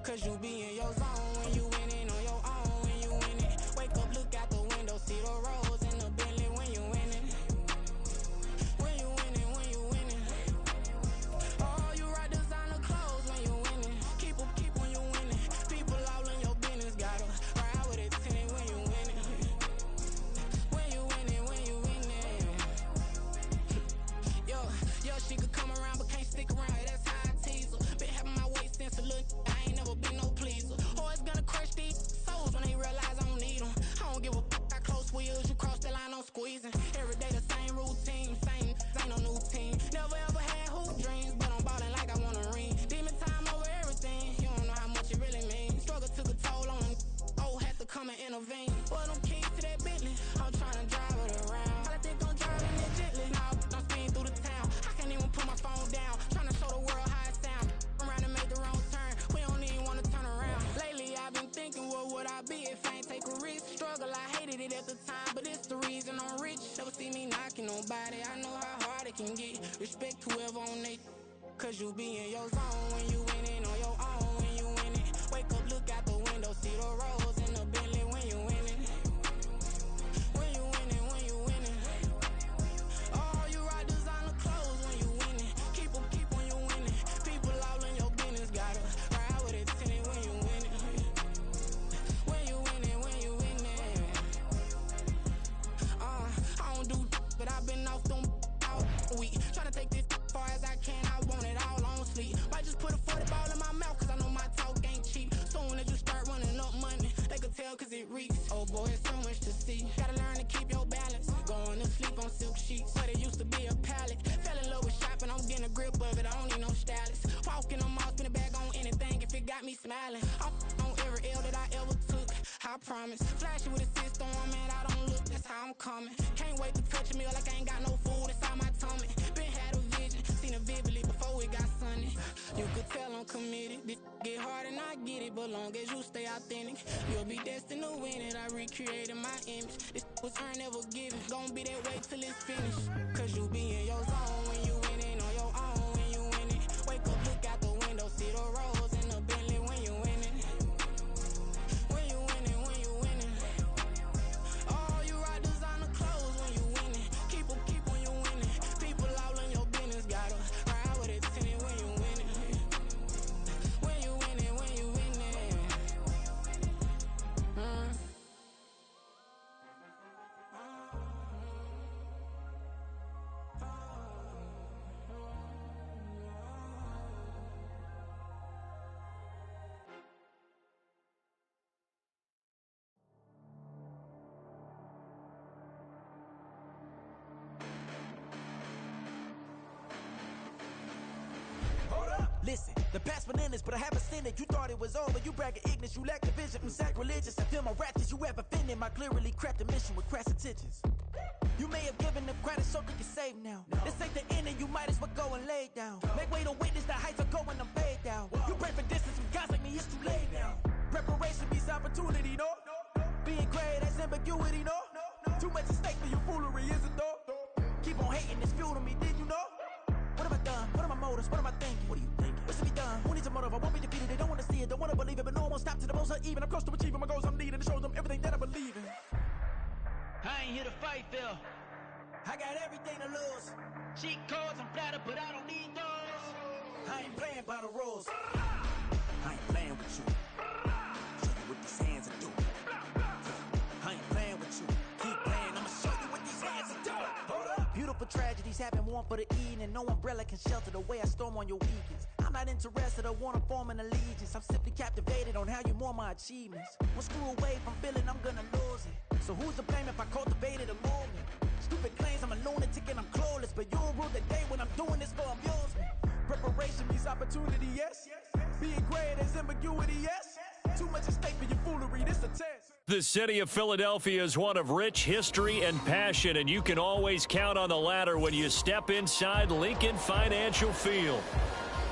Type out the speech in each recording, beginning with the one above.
Cause you be in your zone when you winning on your own. When you winning, wake up, look out the window, see the rose in the Bentley when you winning. When you winning, when you winning. Oh, you right designer clothes when you winning. Keep when you winning. People all in your business, gotta ride with it tinted when you winning. When you winning, when you winning. Yo, she could come around but can't stick around. That's how I tease her. Been having my way since a little. I ain't never been no pleaser. Always gonna crush these souls when they realize I don't need them. I don't give a fuck how close wheels. You cross the line, I'm squeezing. Every day the same routine, same, ain't no new team. Never ever had hoop dreams, but I'm ballin' like I want a ring. Demon time over everything. You don't know how much it really means. Struggle took a toll on them. Oh, had to come and intervene. Well, them keys to that Bentley, I'm tryna drive it around. I think I'm driving it gently. Now I'm speeding through the town. I can't even put my phone down. Tryna show the world how it sound. Around and make the wrong turn. We don't even wanna turn around. Lately I've been thinking, what would I be if I ain't take a risk? Struggle, I hated it at the time, but it's the reason I'm rich. Never see me knocking nobody. I know how hard it can get. Respect whoever on they. Cause you be in your zone when you winning on your own. When you winning, wake up, look out the window, see the rose in the Bentley when you winning. When you winning, when you winning. Oh, you right designer clothes when you winning. Keep when you winning. People all in your business, gotta ride with it tinted when you winning. When you winning, when you winning. I don't do but I've been off them all week. Tryna take this far as I can, I want it all on sleep. Might just put a 40 ball in my mouth, cause I know my talk ain't cheap. Soon as you start running up money, they could tell cause it reeks. Oh boy, it's so much to see. Gotta learn to keep your balance. Going to sleep on silk sheets, but it used to be a pallet. Fell in love with shopping, I'm getting a grip of it, I don't need no stylist. Walking on mall, spin a bag on anything if it got me smiling. I'm on every L that I ever took, I promise. Flashing with a system, man, I don't look, that's how I'm coming. Can't wait to touch a meal like I ain't got no food inside my tummy. Been had a vision, seen it vividly before it got sunny. You could tell I'm committed. This get hard and I get it, but long as you stay authentic, you'll be destined to win it. I recreated my image. This was earned, never given. Gonna be that way till it's finished. Cause you be in your zone when you winning on your own. When you winning, wake up, look out the window, see the rose in the Bentley when you winning. When you winning, when you winning. Oh, you right designer clothes when you winning. Keep when you winning. People all in your business, gotta ride with it tinted when you winning. When you winning, when you winning. Listen, the past bananas, but I haven't seen it. You thought it was over, you bragging ignorance, you lack the vision from sacrilegious. I feel my ratchets, you have offended my clearly crafted mission with crass intentions. You may have given them credit so they can save now. This ain't the end and you might as well go and lay down. Make way to witness the heights are going, I'm paid down. You pray for distance from guys like me, it's too late now. Preparation beats opportunity, no? Being great, that's ambiguity, no? Too much at stake for your foolery, is it though? Keep on hating, it's fuel to me, did you know? What have I done? What are my motives? What am I thinking? What are you thinking? What's to be done? Who needs a motive? I won't be defeated. They don't want to see it, don't want to believe it, but no one will stop to the most even. I'm close to achieving my goals. I'm needing to show them everything that I believe in. I ain't here to fight, Phil. I got everything to lose. Cheat codes, I'm flattered, but I don't need those. I ain't playing by the rules. I ain't playing with you. Show you what these hands are doing. I ain't playing with you. Keep playing, I'ma show you what these hands are doing. Hold up. Beautiful tragedies happen, one for the evening. No umbrella can shelter the way I storm on your weekends. I'm not interested, I wanna form an allegiance. I'm simply captivated on how you more my achievements. One screw away from feeling I'm gonna lose it. So who's to blame if I cultivated a movement? Stupid claims I'm a lunatic and I'm clueless, but you'll rule the day when I'm doing this for amusement. Preparation means opportunity, yes. Being great is ambiguity, yes. Too much at stake for your foolery, this a test. The city of Philadelphia is one of rich history and passion, and you can always count on the latter when you step inside Lincoln Financial Field.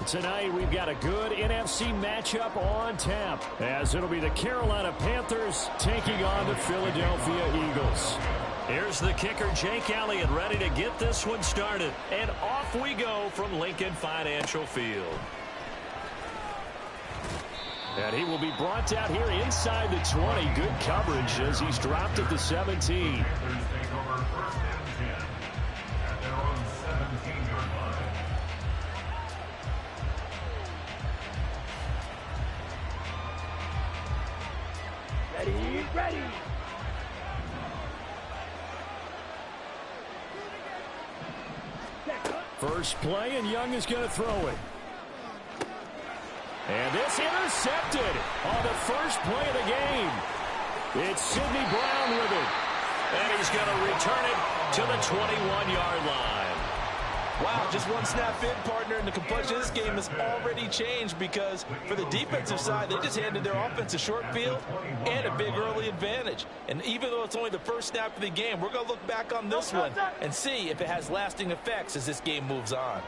Tonight, we've got a good NFC matchup on tap, as it'll be the Carolina Panthers taking on the Philadelphia Eagles. Here's the kicker, Jake Elliott, ready to get this one started. And off we go from Lincoln Financial Field. And he will be brought out here inside the 20. Good coverage as he's dropped at the 17. Ready. First play, and Young is going to throw it. And this intercepted on the first play of the game. It's Sidney Brown with it. And he's going to return it to the 21-yard line. Wow, just one snap in, partner, and the complexion of this game has already changed because for the defensive side, they just handed their offense a short field and a big early advantage. And even though it's only the first snap of the game, we're going to look back on this one and see if it has lasting effects as this game moves on.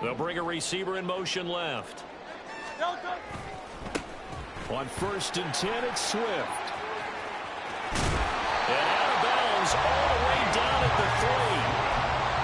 They'll bring a receiver in motion left. On 1st and 10, it's Swift. And out of bounds all the way down at the 3.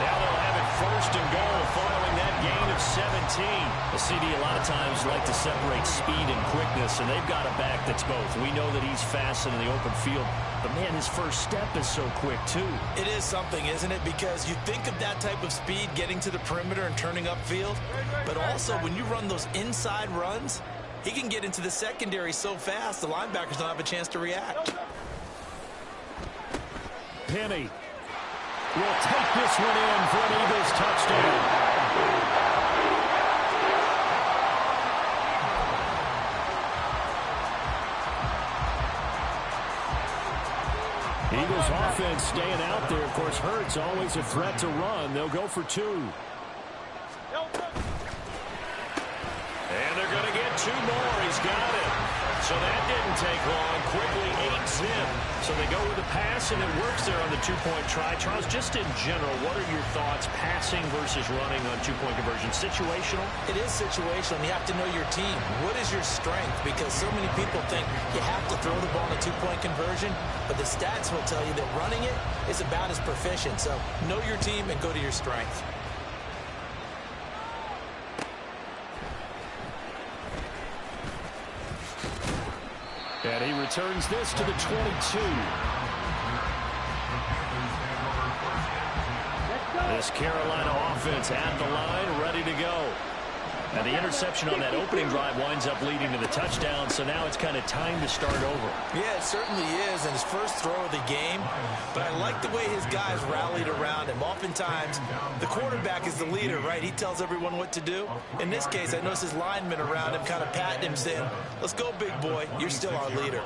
Now they'll have it 1st and goal following that gain of 17. The CD a lot of times like to separate speed and quickness, and they've got a back that's both. We know that he's fast in the open field, but man, his first step is so quick too. It is something, isn't it? Because you think of that type of speed getting to the perimeter and turning upfield, but also when you run those inside runs, he can get into the secondary so fast the linebackers don't have a chance to react. Penny will take this one in for an Eagles touchdown. Eagles offense staying out there. Of course, Hurts always a threat to run. They'll go for 2. And they're going to get 2 more. He's got it. So that didn't take long. Quickly 8-zip. So they go with the pass, and it works there on the 2-point try. Charles, just in general, what are your thoughts passing versus running on 2-point conversion? Situational? It is situational. You have to know your team. What is your strength? Because so many people think you have to throw the ball in a 2-point conversion, but the stats will tell you that running it is about as proficient. So know your team and go to your strength. And he returns this to the 22. This Carolina offense at the line, ready to go. And the interception on that opening drive winds up leading to the touchdown, so now it's kind of time to start over. Yeah, it certainly is, and his first throw of the game. But I like the way his guys rallied around him. Oftentimes, the quarterback is the leader, right? He tells everyone what to do. In this case, I noticed his linemen around him kind of patting him, saying, "Let's go, big boy. You're still our leader."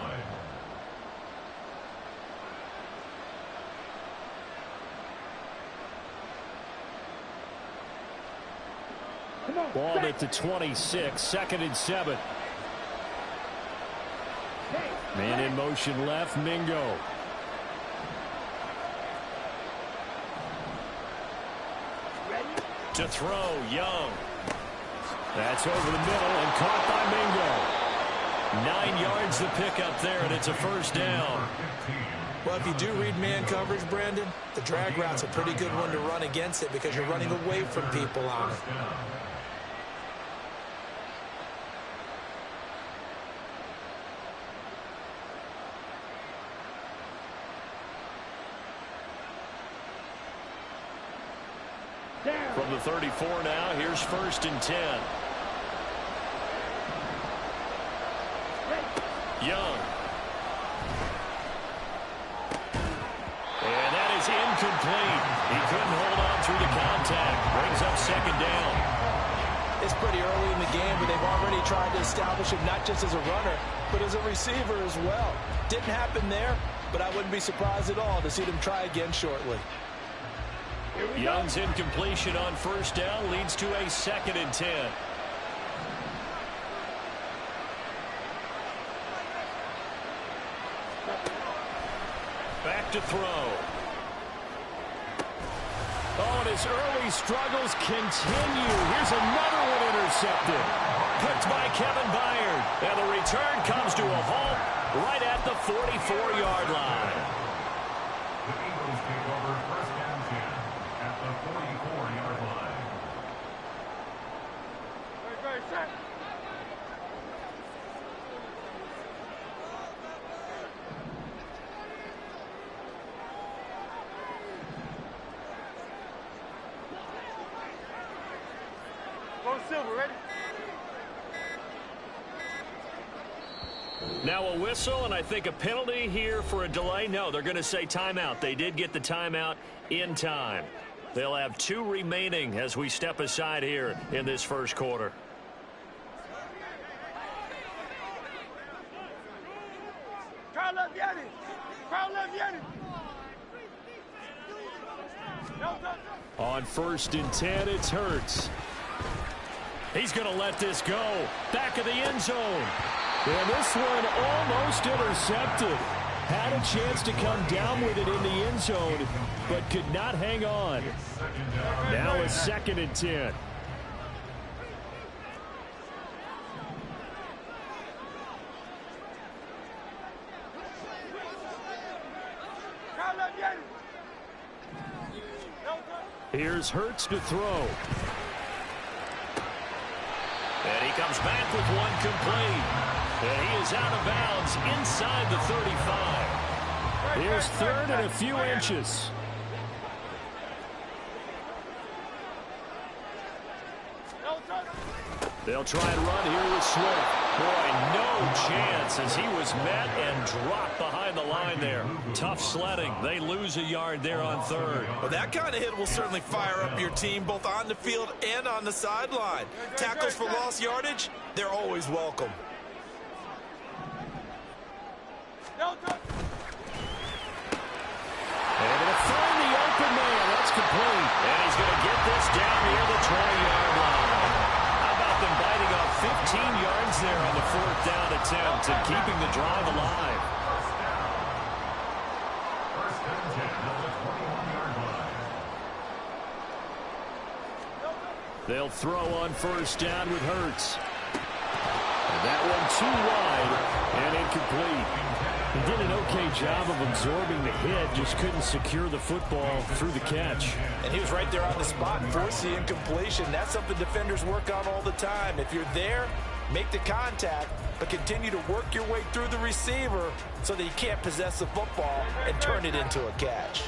Ball at the 26, 2nd and 7. Man in motion left, Mingo. To throw, Young. That's over the middle and caught by Mingo. 9 yards the pickup there, and it's a first down. Well, if you do read man coverage, Brandon, the drag route's a pretty good one to run against it because you're running away from people on it. From the 34 now, here's 1st and 10. Young. And that is incomplete. He couldn't hold on through the contact. Brings up 2nd down. It's pretty early in the game, but they've already tried to establish him not just as a runner, but as a receiver as well. Didn't happen there, but I wouldn't be surprised at all to see them try again shortly. Young's incompletion on 1st down leads to a 2nd and 10. Back to throw. Oh, and his early struggles continue. Here's another one intercepted. Picked by Kevin Byard. And the return comes to a halt right at the 44-yard line. The Eagles take over 1st and 10 at the 44-yard line. Now a whistle, and I think a penalty here for a delay. No, they're going to say timeout. They did get the timeout in time. They'll have 2 remaining as we step aside here in this first quarter. On 1st and 10, it's Hurts. He's going to let this go. Back of the end zone. And this one almost intercepted. Had a chance to come down with it in the end zone, but could not hang on. Now a 2nd and 10. Here's Hurts to throw. And he comes back with one complete. And he is out of bounds inside the 35. Here's 3rd and a few inches. They'll try and run here with Swift. Boy, no chance as he was met and dropped behind the line there. Tough sledding. They lose a yard there on 3rd. Well, that kind of hit will certainly fire up your team both on the field and on the sideline. Tackles for lost yardage, they're always welcome. And to find the open man. That's complete. And he's going to get this down near the 20-yard line. How about them biting off 15 yards there on the 4th down attempt and keeping the drive alive? They'll throw on 1st down with Hurts. And that one too wide and incomplete. He did an okay job of absorbing the hit, just couldn't secure the football through the catch. And he was right there on the spot and forced the incompletion. That's something defenders work on all the time. If you're there, make the contact, but continue to work your way through the receiver so that you can't possess the football and turn it into a catch.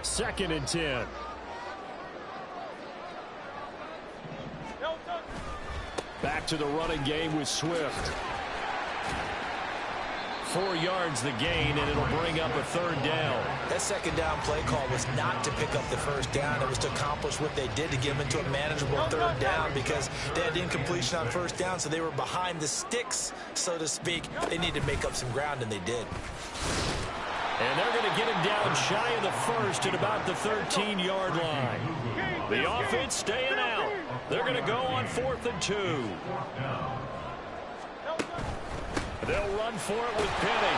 2nd and 10. Back to the running game with Swift. 4 yards the gain, and it'll bring up a 3rd down. That 2nd down play call was not to pick up the 1st down. It was to accomplish what they did to get them into a manageable 3rd down because they had incompletion on 1st down, so they were behind the sticks, so to speak. They needed to make up some ground, and they did. And they're going to get him down shy of the 1st at about the 13-yard line. The offense staying out. They're going to go on 4th and 2. They'll run for it with Penny.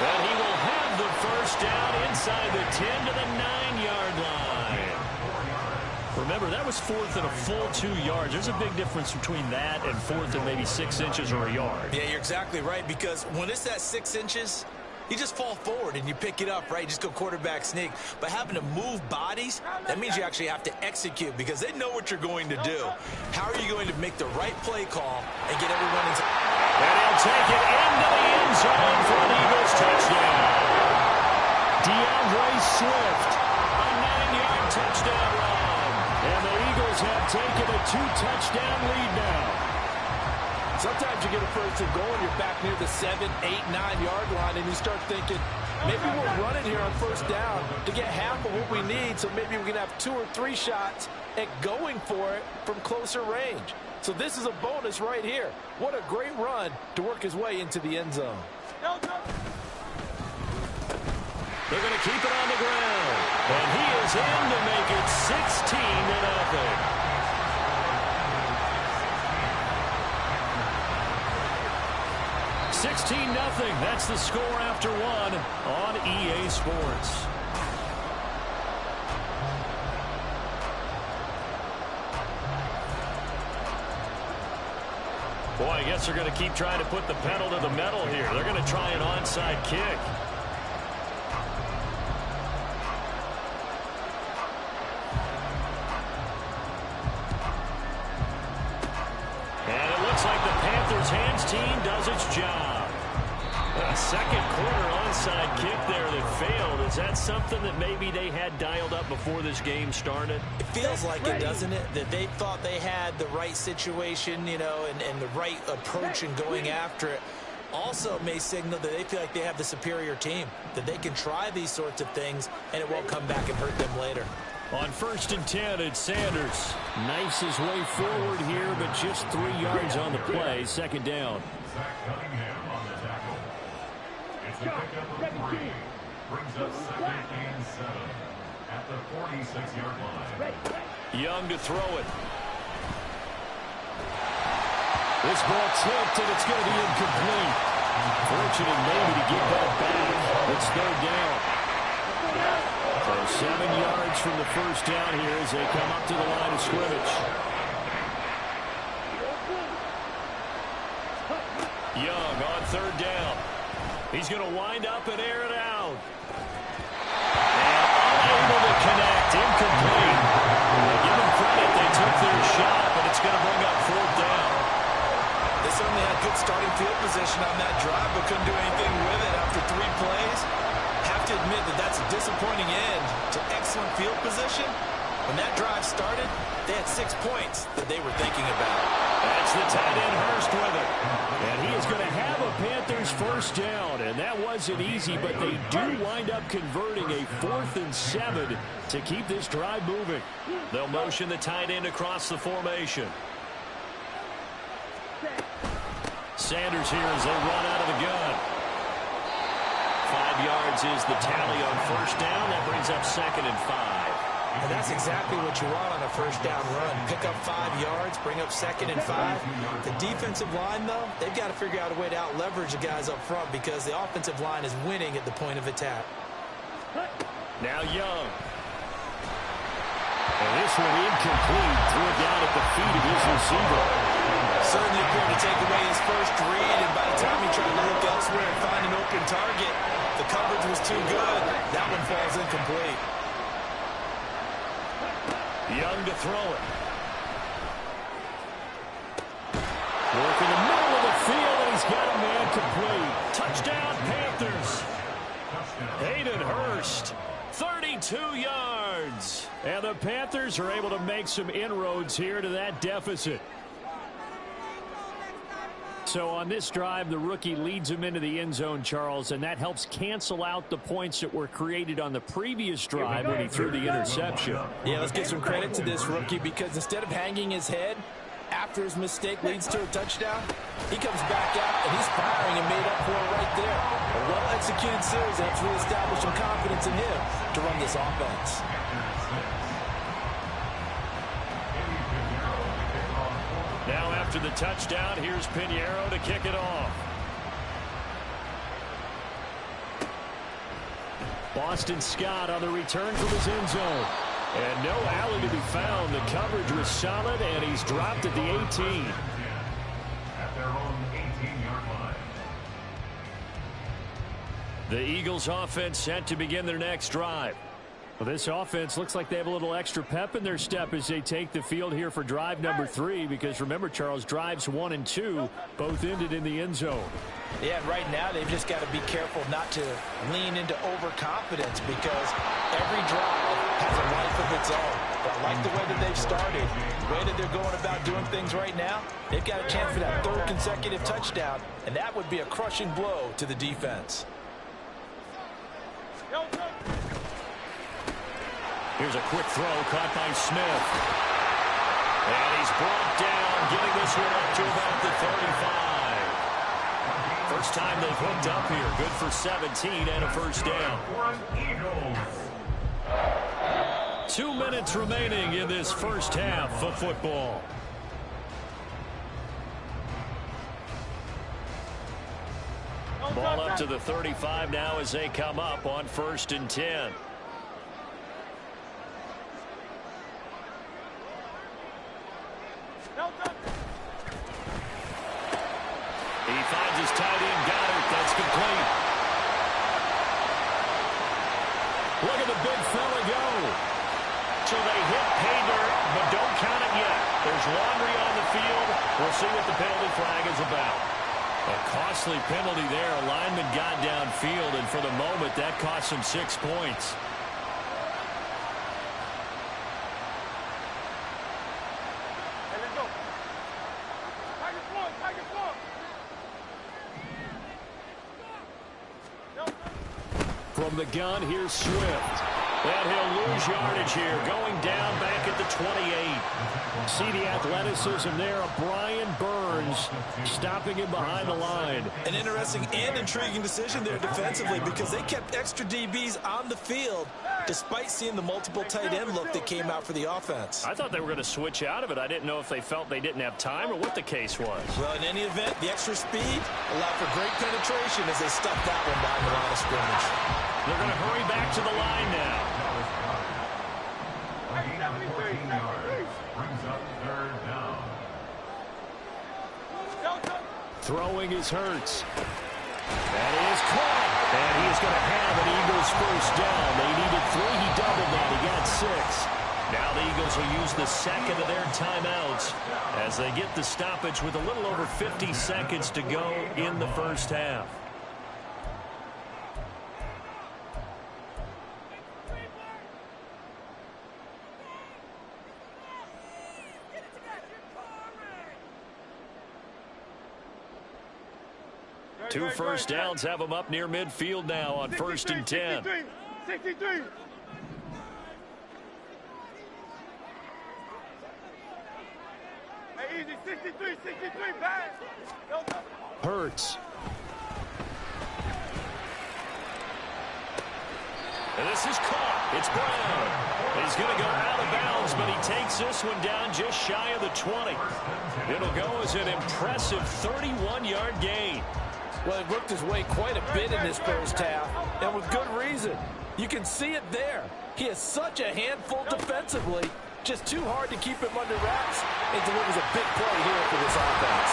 And he will have the 1st down inside the 10 to the 9-yard line. Remember, that was 4th and a full 2 yards. There's a big difference between that and 4th and maybe 6 inches or a yard. Yeah, you're exactly right, because when it's that 6 inches, you just fall forward and you pick it up, right? You just go quarterback sneak. But having to move bodies, that means you actually have to execute because they know what you're going to do. How are you going to make the right play call and get everyone into... And he'll take it into the end zone for an Eagles touchdown. DeAndre Swift, a 9-yard touchdown run. And the Eagles have taken a 2-touchdown lead now. Sometimes you get a 1st and goal and you're back near the 7, 8, 9-yard line and you start thinking, maybe we're running here on 1st down to get half of what we need, so maybe we can have 2 or 3 shots at going for it from closer range. So this is a bonus right here. What a great run to work his way into the end zone. They're going to keep it on the ground. And he is in to make it 16-0. 16-0. That's the score after 1 on EA Sports. Boy, I guess they're going to keep trying to put the pedal to the metal here. They're going to try an onside kick. second quarter onside kick there that failed. Is that something that maybe they had dialed up before this game started? It feels like it, doesn't it? That they thought they had the right situation, you know, and the right approach in going after it. Also may signal that they feel like they have the superior team, that they can try these sorts of things and it won't come back and hurt them later. On 1st and 10, it's Sanders. Knifes his way forward here, but just 3 yards on the play. Second down. It's a pickup of 3. Brings up 2nd and 7 at the 46-yard line. Young to throw it. This ball tipped, and it's going to be incomplete. Fortunate maybe to get that back. It's 3rd down. So 7 yards from the first down here as they come up to the line of scrimmage. Young on 3rd down. He's going to wind up and air it out. And unable to connect. Incomplete. Give them credit. They took their shot, but it's going to bring up 4th down. They certainly had good starting field position on that drive, but couldn't do anything with it after 3 plays. Have to admit that that's a disappointing end to excellent field position. When that drive started, they had 6 points that they were thinking about. That's the tight end Hurst with it. And he is going to have a Panthers first down. And that wasn't easy, but they do wind up converting a 4th and 7 to keep this drive moving. They'll motion the tight end across the formation. Sanders here as they run out of the gun. 5 yards is the tally on first down. That brings up 2nd and 5. And that's exactly what you want on a first down run. Pick up 5 yards, bring up 2nd and 5. The defensive line, though, they've got to figure out a way to out-leverage the guys up front because the offensive line is winning at the point of attack. Now Young. And this one incomplete. Threw it down at the feet of his receiver. Certainly appeared to take away his first read, and by the time he tried to look elsewhere and find an open target, the coverage was too good. That one falls incomplete. Young to throw it. Work in the middle of the field, and he's got a man complete. Touchdown, Panthers. Hayden Hurst, 32 yards. And the Panthers are able to make some inroads here to that deficit. So on this drive, the rookie leads him into the end zone, Charles, and that helps cancel out the points that were created on the previous drive when he threw the interception. Yeah, let's give some credit to this rookie because instead of hanging his head after his mistake leads to a touchdown, he comes back out and he's firing and made up for it right there. A well-executed series that's reestablishing confidence in him to run this offense. Now after the touchdown, here's Pinheiro to kick it off. Boston Scott on the return from his end zone. And no alley to be found. The coverage was solid, and he's dropped at the 18. At their own 18-yard line. The Eagles offense set to begin their next drive. Well, this offense looks like they have a little extra pep in their step as they take the field here for drive number 3, because remember, Charles, drives 1 and 2 both ended in the end zone. Yeah, right now they've just got to be careful not to lean into overconfidence because every drive has a life of its own. But I like the way that they've started, the way that they're going about doing things right now. They've got a chance for that 3rd consecutive touchdown, and that would be a crushing blow to the defense. Here's a quick throw caught by Smith. And he's brought down, getting this one up to about the 35. First time they've hooked up here. Good for 17 and a first down. 2 minutes remaining in this first half of football. Ball up to the 35 now as they come up on 1st and 10. He finds his tight end, Goddard. That's complete. Look at the big fella go. So they hit pay dirt, but don't count it yet. There's laundry on the field. We'll see what the penalty flag is about. A costly penalty there. A lineman got downfield, and for the moment, that cost him 6 points. From the gun, here's Swift. And he'll lose yardage here, going down back at the 28. See the athleticism there of Brian Burns stopping him behind the line. An interesting and intriguing decision there defensively because they kept extra DBs on the field despite seeing the multiple tight end look that came out for the offense. I thought they were going to switch out of it. I didn't know if they felt they didn't have time or what the case was. Well, in any event, the extra speed allowed for great penetration as they stuffed that one behind the line of scrimmage. They're going to hurry back to the line now. 14 yards brings up third down. Throwing is Hurts. That is caught. And he is going to have an Eagles first down. They needed 3. He doubled that. He got 6. Now the Eagles will use the second of their timeouts as they get the stoppage with a little over 50 seconds to go in the first half. Two first downs have them up near midfield now on 1st and 10. 63. Hey, easy, 63, back. Hurts. And this is caught. It's Brown. He's going to go out of bounds, but he takes this one down just shy of the 20. It'll go as an impressive 31-yard gain. Well, he worked his way quite a bit in this first half, and with good reason. You can see it there. He is such a handful defensively, just too hard to keep him under wraps, and delivers a big play here for this offense.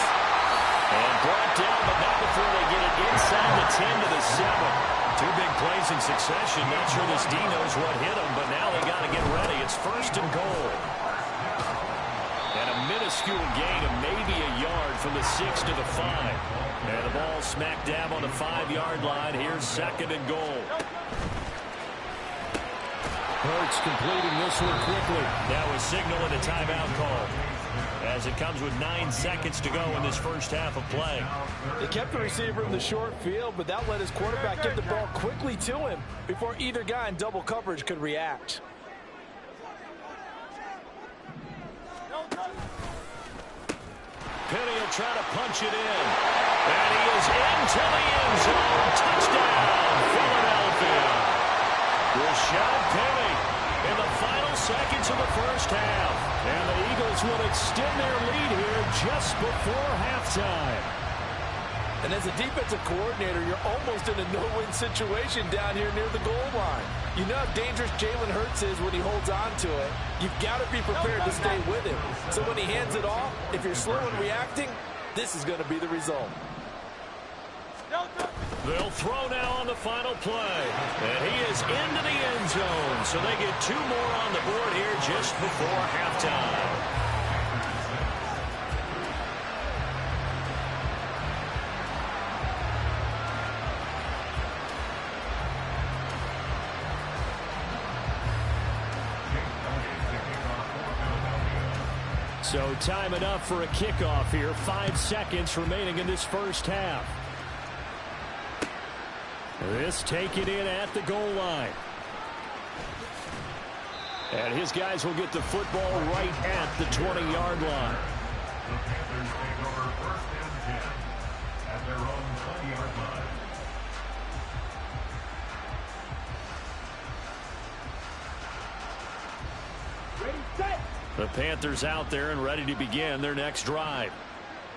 And brought down, but not before they get it inside the 10 to the 7. 2 big plays in succession. Not sure this D knows what hit him, but now they got to get ready. It's 1st and goal. And a minuscule gain of maybe a yard from the 6 to the 5. And the ball smack dab on the 5-yard line. Here's 2nd and goal. Hurts completing this one quickly. That was signaling a timeout call as it comes with 9 seconds to go in this first half of play. They kept the receiver in the short field, but that let his quarterback get the ball quickly to him before either guy in double coverage could react. Penny will try to punch it in. And he is into the end zone. Touchdown, Philadelphia. Rashad Penny in the final seconds of the first half. And the Eagles will extend their lead here just before halftime. And as a defensive coordinator, you're almost in a no-win situation down here near the goal line. You know how dangerous Jalen Hurts is when he holds on to it. You've got to be prepared to stay with him. So when he hands it off, if you're slow in reacting, this is going to be the result. They'll throw now on the final play. And he is into the end zone. So they get 2 more on the board here just before halftime. So time enough for a kickoff here. 5 seconds remaining in this first half. This taken in at the goal line. And his guys will get the football right at the 20-yard line. The Panthers take over 1st and 10 at their own 20-yard line. The Panthers out there and ready to begin their next drive.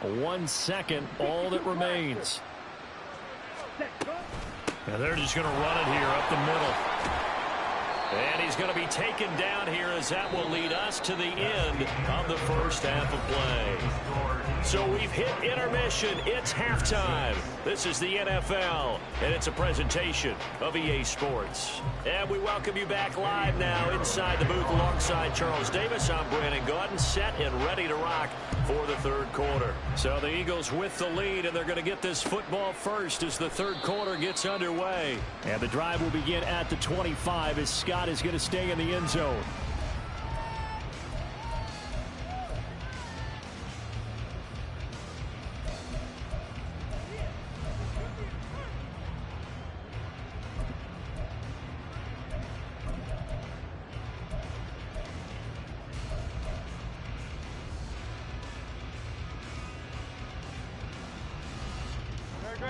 1 second, all that remains. And they're just going to run it here up the middle. And he's going to be taken down here as that will lead us to the end of the first half of play. So we've hit intermission. It's halftime. This is the NFL, and it's a presentation of EA Sports. And we welcome you back live now inside the booth alongside Charles Davis. I'm Brandon Gaudin, set and ready to rock for the third quarter. So the Eagles with the lead, and they're going to get this football first as the third quarter gets underway. And the drive will begin at the 25 as Scott is going to stay in the end zone.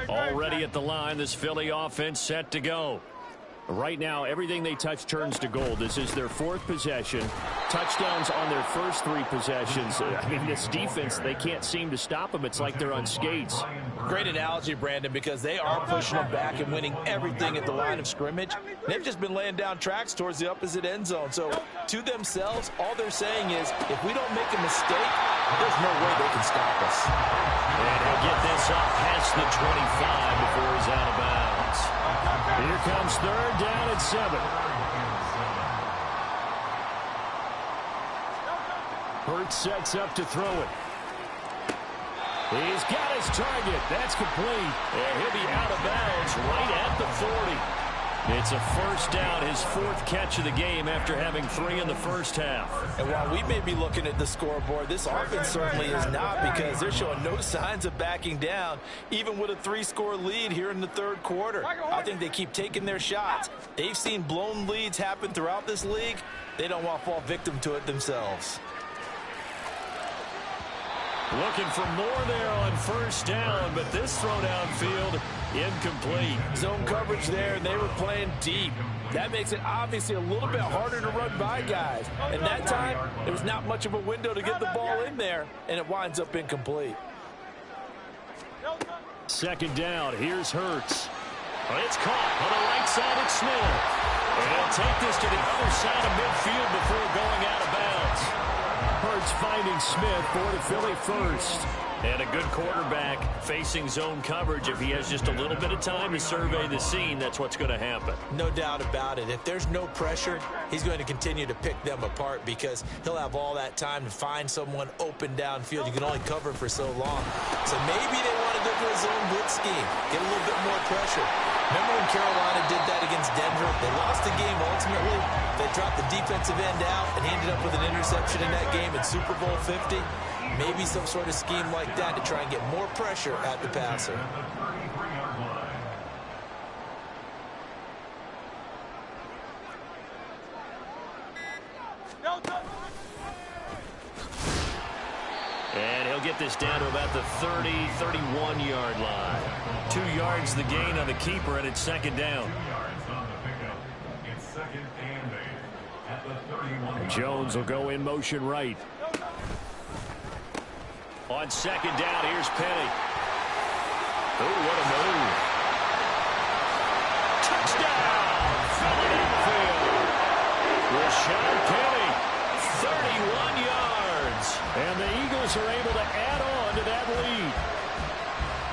Already at the line, this Philly offense set to go. Right now, everything they touch turns to gold. This is their fourth possession. Touchdowns on their first three possessions. I mean, this defense, they can't seem to stop them. It's like they're on skates. Great analogy, Brandon, because they are pushing them back and winning everything at the line of scrimmage. They've just been laying down tracks towards the opposite end zone. So, to themselves, all they're saying is, if we don't make a mistake, there's no way they can stop us. And he'll get this up past the 25 before he's out of bounds. Here comes third down and 7. Hurts sets up to throw it. He's got his target. That's complete. And he'll be out of bounds right at the 40. It's a first down, his fourth catch of the game after having 3 in the first half. And while we may be looking at the scoreboard, this offense certainly is not, because they're showing no signs of backing down, even with a 3-score lead here in the third quarter. I think they keep taking their shots. They've seen blown leads happen throughout this league. They don't want to fall victim to it themselves. Looking for more there on first down, but this throw downfield incomplete. Zone coverage there, and they were playing deep. That makes it obviously a little bit harder to run by guys. And that time, there was not much of a window to get the ball in there, and it winds up incomplete. Second down, here's Hurts. It's caught on the right side of Smith. And he'll take this to the other side of midfield before going out of bounds. Hurts finding Smith for the Philly first. And a good quarterback facing zone coverage. If he has just a little bit of time to survey the scene, that's what's going to happen. No doubt about it. If there's no pressure, he's going to continue to pick them apart, because he'll have all that time to find someone open downfield. You can only cover for so long. So maybe they want to go to a zone blitz scheme, get a little bit more pressure. Remember when Carolina did that against Denver? They lost the game ultimately. They dropped the defensive end out, and he ended up with an interception in that game in Super Bowl 50. Maybe some sort of scheme like that to try and get more pressure at the passer. And he'll get this down to about the 30, 31-yard line. 2 yards the gain on the keeper, and it's second down. Jones will go in motion right. On second down, here's Penny. Oh, what a move. Touchdown, Philadelphia. Rashad Penny, 31 yards. And the Eagles are able to add on to that lead.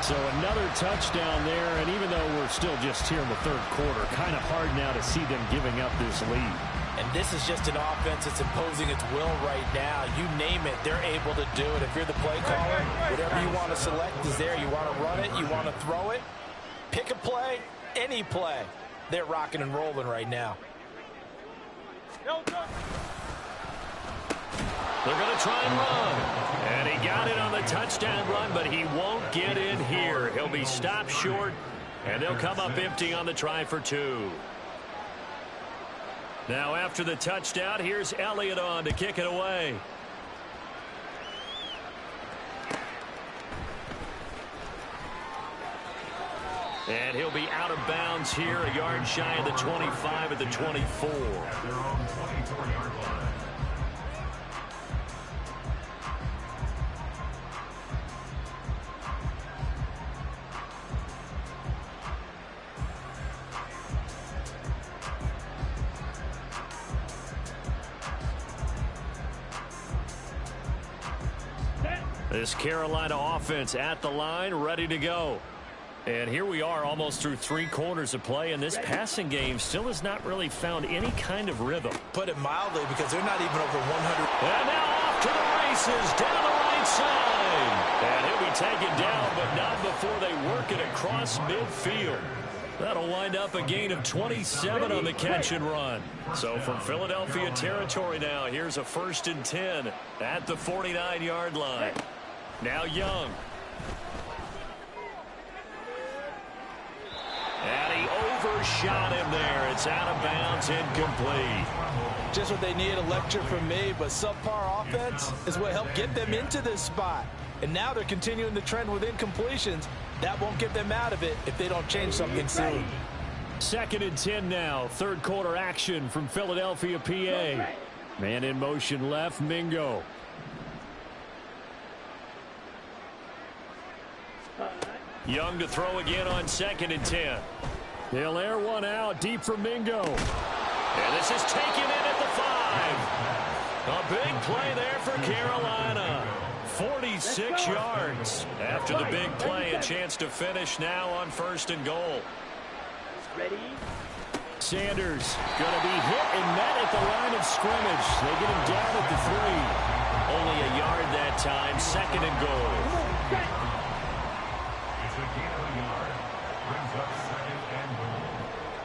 So another touchdown there, and even though we're still just here in the third quarter, kind of hard now to see them giving up this lead. And this is just an offense that's imposing its will right now. You name it, they're able to do it. If you're the play caller, whatever you want to select is there. You want to run it, you want to throw it. Pick a play, any play. They're rocking and rolling right now. They're going to try and run. And he got it on the touchdown run, but he won't get in here. He'll be stopped short, and they'll come up empty on the try for 2. Now after the touchdown, here's Elliott on to kick it away. And he'll be out of bounds here, a yard shy of the 25 at the 24. This Carolina offense at the line, ready to go. And here we are almost through 3 quarters of play, and this passing game still has not really found any kind of rhythm. Put it mildly, because they're not even over 100. And now off to the races down the right side. And he'll be taken down, but not before they work it across midfield. That'll wind up a gain of 27 on the catch and run. So from Philadelphia territory now, here's a 1st and 10 at the 49-yard line. Now Young. And he overshot him there. It's out of bounds, incomplete. Just what they need, a lecture from me, but subpar offense is what helped get them into this spot. And now they're continuing the trend with incompletions. That won't get them out of it if they don't change something soon. 2nd and 10 now. 3rd quarter action from Philadelphia, PA. Man in motion left, Mingo. Young to throw again on 2nd and 10. They'll air one out deep for Mingo. And this is taken in at the 5. A big play there for Carolina. 46 yards. After the big play, a chance to finish now on 1st and goal. Sanders going to be hit and met at the line of scrimmage. They get him down at the 3. Only a yard that time. 2nd and goal. It's a gain of a yard. Brings up 2nd and goal.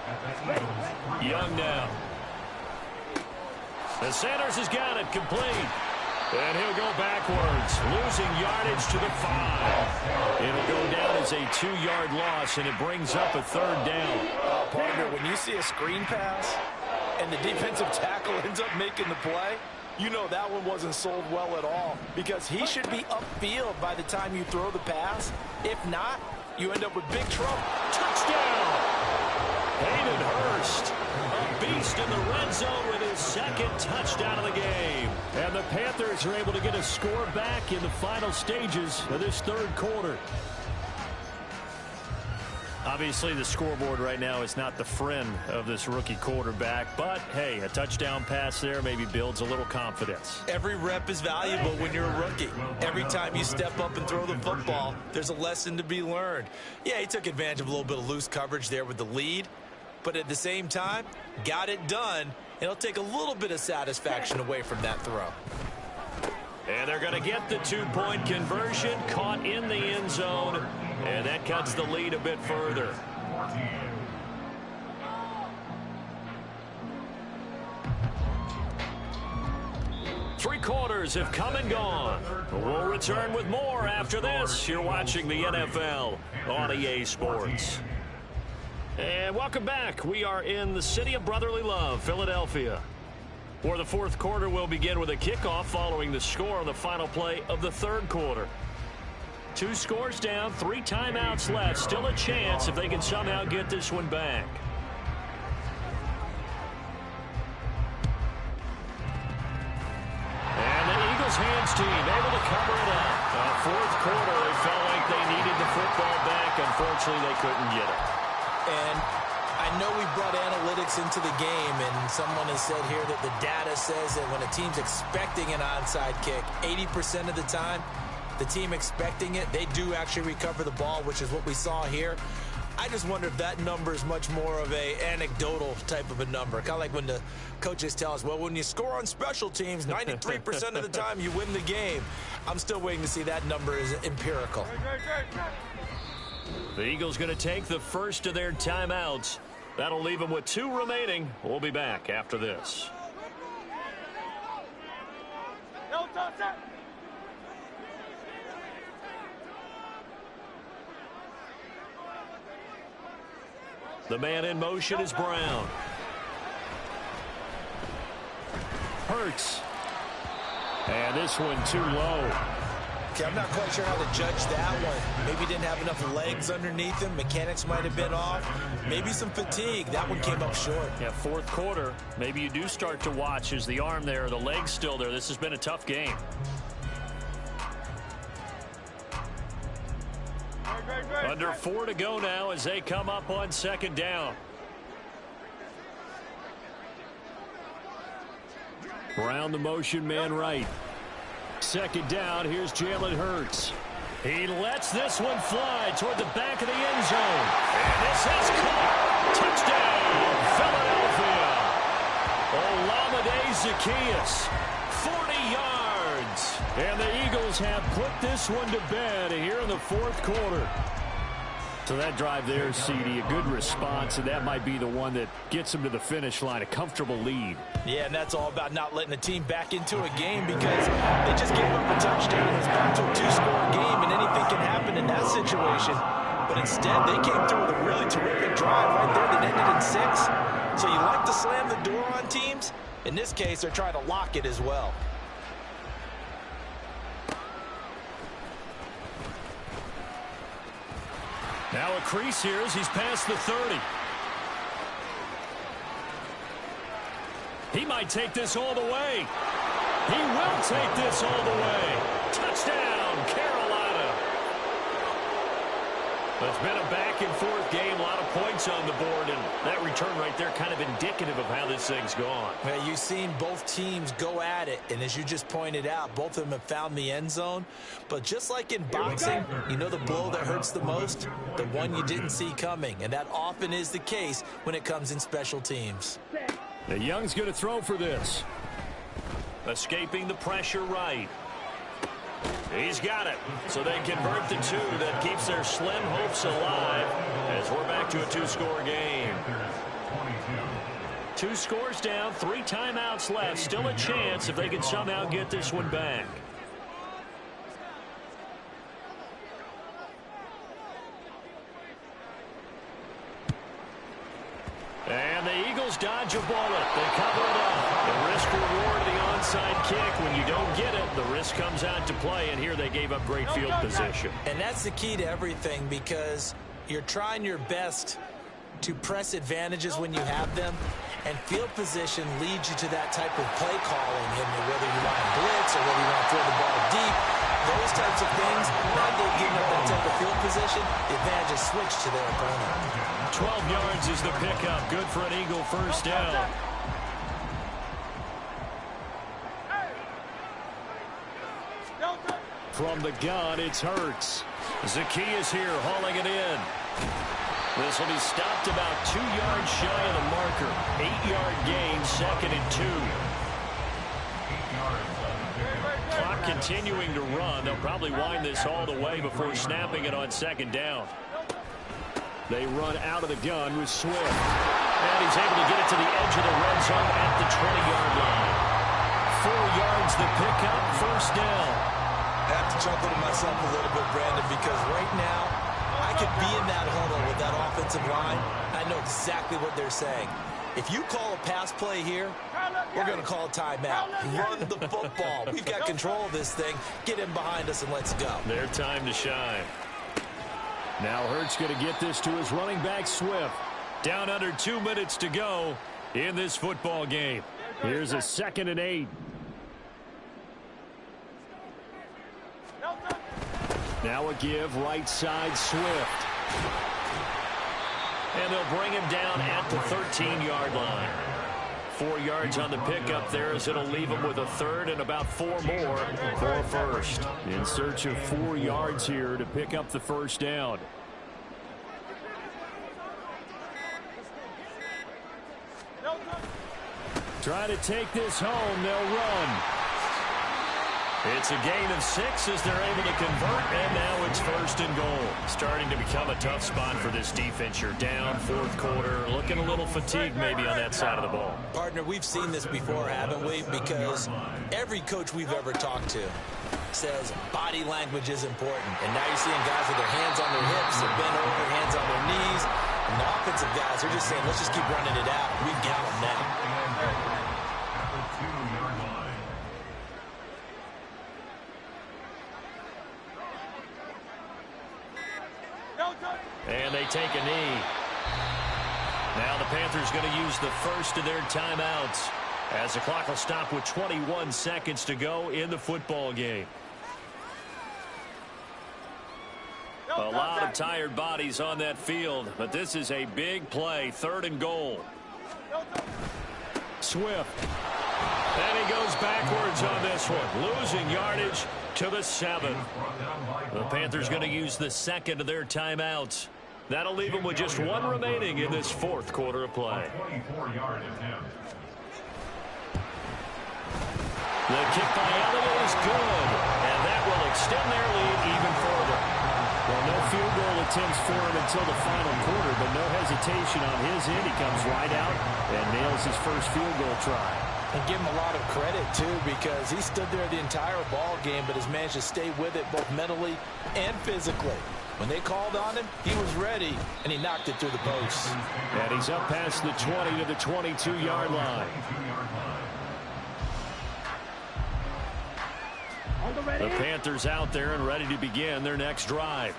At the Eagles. Young now. And Sanders has got it complete. And he'll go backwards, losing yardage to the 5. It'll go down as a 2-yard loss, and it brings up a 3rd down. Partner, when you see a screen pass and the defensive tackle ends up making the play, you know that one wasn't sold well at all, because he should be upfield by the time you throw the pass. If not, you end up with big trouble. Touchdown! Hayden Hurst, a beast in the red zone with his 2nd touchdown of the game. And the Panthers are able to get a score back in the final stages of this 3rd quarter. Obviously, the scoreboard right now is not the friend of this rookie quarterback, but hey, a touchdown pass there maybe builds a little confidence. Every rep is valuable when you're a rookie. Every time you step up and throw the football, there's a lesson to be learned. Yeah, he took advantage of a little bit of loose coverage there with the lead, but at the same time, got it done. It'll take a little bit of satisfaction away from that throw. And they're going to get the 2-point conversion, caught in the end zone, and that cuts the lead a bit further. 3 quarters have come and gone. We'll return with more after this. You're watching the NFL on EA Sports. And welcome back. We are in the city of brotherly love, Philadelphia. For the 4th quarter, we'll begin with a kickoff following the score on the final play of the 3rd quarter. 2 scores down, 3 timeouts left. Still a chance if they can somehow get this one back. And the Eagles hands team able to cover it up. 4th quarter, they felt like they needed the football back. Unfortunately, they couldn't get it. And I know we brought analytics into the game, and someone has said here that the data says that when a team's expecting an onside kick, 80% of the time, the team expecting it, they do actually recover the ball, which is what we saw here. I just wonder if that number is much more of a anecdotal type of a number. Kind of like when the coaches tell us, well, when you score on special teams, 93% of the time you win the game. I'm still waiting to see that number is empirical. The Eagles going to take the first of their timeouts. That'll leave them with 2 remaining. We'll be back after this. The man in motion is Brown. Hurts. And this one too low. Okay, I'm not quite sure how to judge that one. Maybe didn't have enough legs underneath him. Mechanics might have been off. Maybe some fatigue. That one came up short. Yeah, 4th quarter. Maybe you do start to watch. Is the arm there, the leg's still there? This has been a tough game. Under 4 to go now as they come up on 2nd down. Brown the motion man right. Second down, here's Jalen Hurts. He lets this one fly toward the back of the end zone. And this is caught. Touchdown, Philadelphia. Olamide Zaccheaus, 40 yards. And the Eagles have put this one to bed here in the fourth quarter. So that drive there, CD, a good response, and that might be the one that gets them to the finish line, a comfortable lead. Yeah, and that's all about not letting the team back into a game because they just gave up a touchdown. It's back to a two-score game, and anything can happen in that situation. But instead, they came through with a really terrific drive right there that ended in 6. So you like to slam the door on teams. In this case, they're trying to lock it as well. Now a crease here as he's past the 30. He might take this all the way. He will take this all the way. Touchdown, Carolina. It's been a back-and-forth game, a lot of points on the board, and that return right there kind of indicative of how this thing's gone. Well, you've seen both teams go at it, and as you just pointed out, both of them have found the end zone. But just like in boxing, you know the blow that hurts the most? The one you didn't see coming, and that often is the case when it comes in special teams. The Young's going to throw for this. Escaping the pressure right. He's got it. So they convert the 2. That keeps their slim hopes alive as we're back to a 2-score game. 2 scores down, 3 timeouts left. Still a chance if they can somehow get this one back. And the Eagles dodge a bullet. They cover it up. The risk reward of the onside kick. When you don't get it, the risk comes out to play. And here they gave up great field position. And that's the key to everything because you're trying your best to press advantages when you have them. And field position leads you to that type of play calling. And whether you want to blitz or whether you want to throw the ball deep, those types of things, now they're giving up that type of field position, the advantage is switched to their opponent. 12 yards is the pickup. Good for an Eagle first down. From the gun, it's Hurts. Zaccheaus here hauling it in. This will be stopped about 2 yards shy of the marker. 8-yard gain, 2nd and 2. Clock continuing to run. They'll probably wind this all the way before snapping it on 2nd down. They run out of the gun with Swift. And he's able to get it to the edge of the red zone at the 20-yard line. 4 yards the pickup, first down. I have to chuckle to myself a little bit, Brandon, because right now I could be in that huddle with that offensive line. I know exactly what they're saying. If you call a pass play here, we're going to call a timeout. Run the football. We've got control of this thing. Get him behind us and let's go. Their time to shine. Now Hurts going to get this to his running back, Swift. Down under 2 minutes to go in this football game. Here's a 2nd and 8. Now a give, right side, Swift. And they'll bring him down at the 13-yard line. 4 yards on the pickup there as it'll leave him with a 3rd and about 4 more for a first. In search of 4 yards here to pick up the first down. Try to take this home, they'll run. It's a gain of 6 as they're able to convert, and now it's 1st and goal. Starting to become a tough spot for this defense. You're down, 4th quarter, looking a little fatigued maybe on that side of the ball. Partner, we've seen this before, haven't we? Because every coach we've ever talked to says body language is important. And now you're seeing guys with their hands on their hips, they're bent over, hands on their knees. And the offensive guys, they're just saying, let's just keep running it out. We've got them now. And they take a knee. Now the Panthers going to use the first of their timeouts as the clock will stop with 21 seconds to go in the football game. A lot of tired bodies on that field, but this is a big play. 3rd and goal. Swift. And he goes goes backwards on this one, losing yardage to the 7. The Panthers going to use the second of their timeouts. That'll leave them with just one remaining in this fourth quarter of play. The kick by Elliott is good, and that will extend their lead even further. Well, no field goal attempts for him until the final quarter, but no hesitation on his end. He comes right out and nails his first field goal try. And give him a lot of credit, too, because he stood there the entire ball game, but has managed to stay with it both mentally and physically. When they called on him, he was ready, and he knocked it through the posts. And he's up past the 20 to the 22-yard line. The Panthers out there and ready to begin their next drive.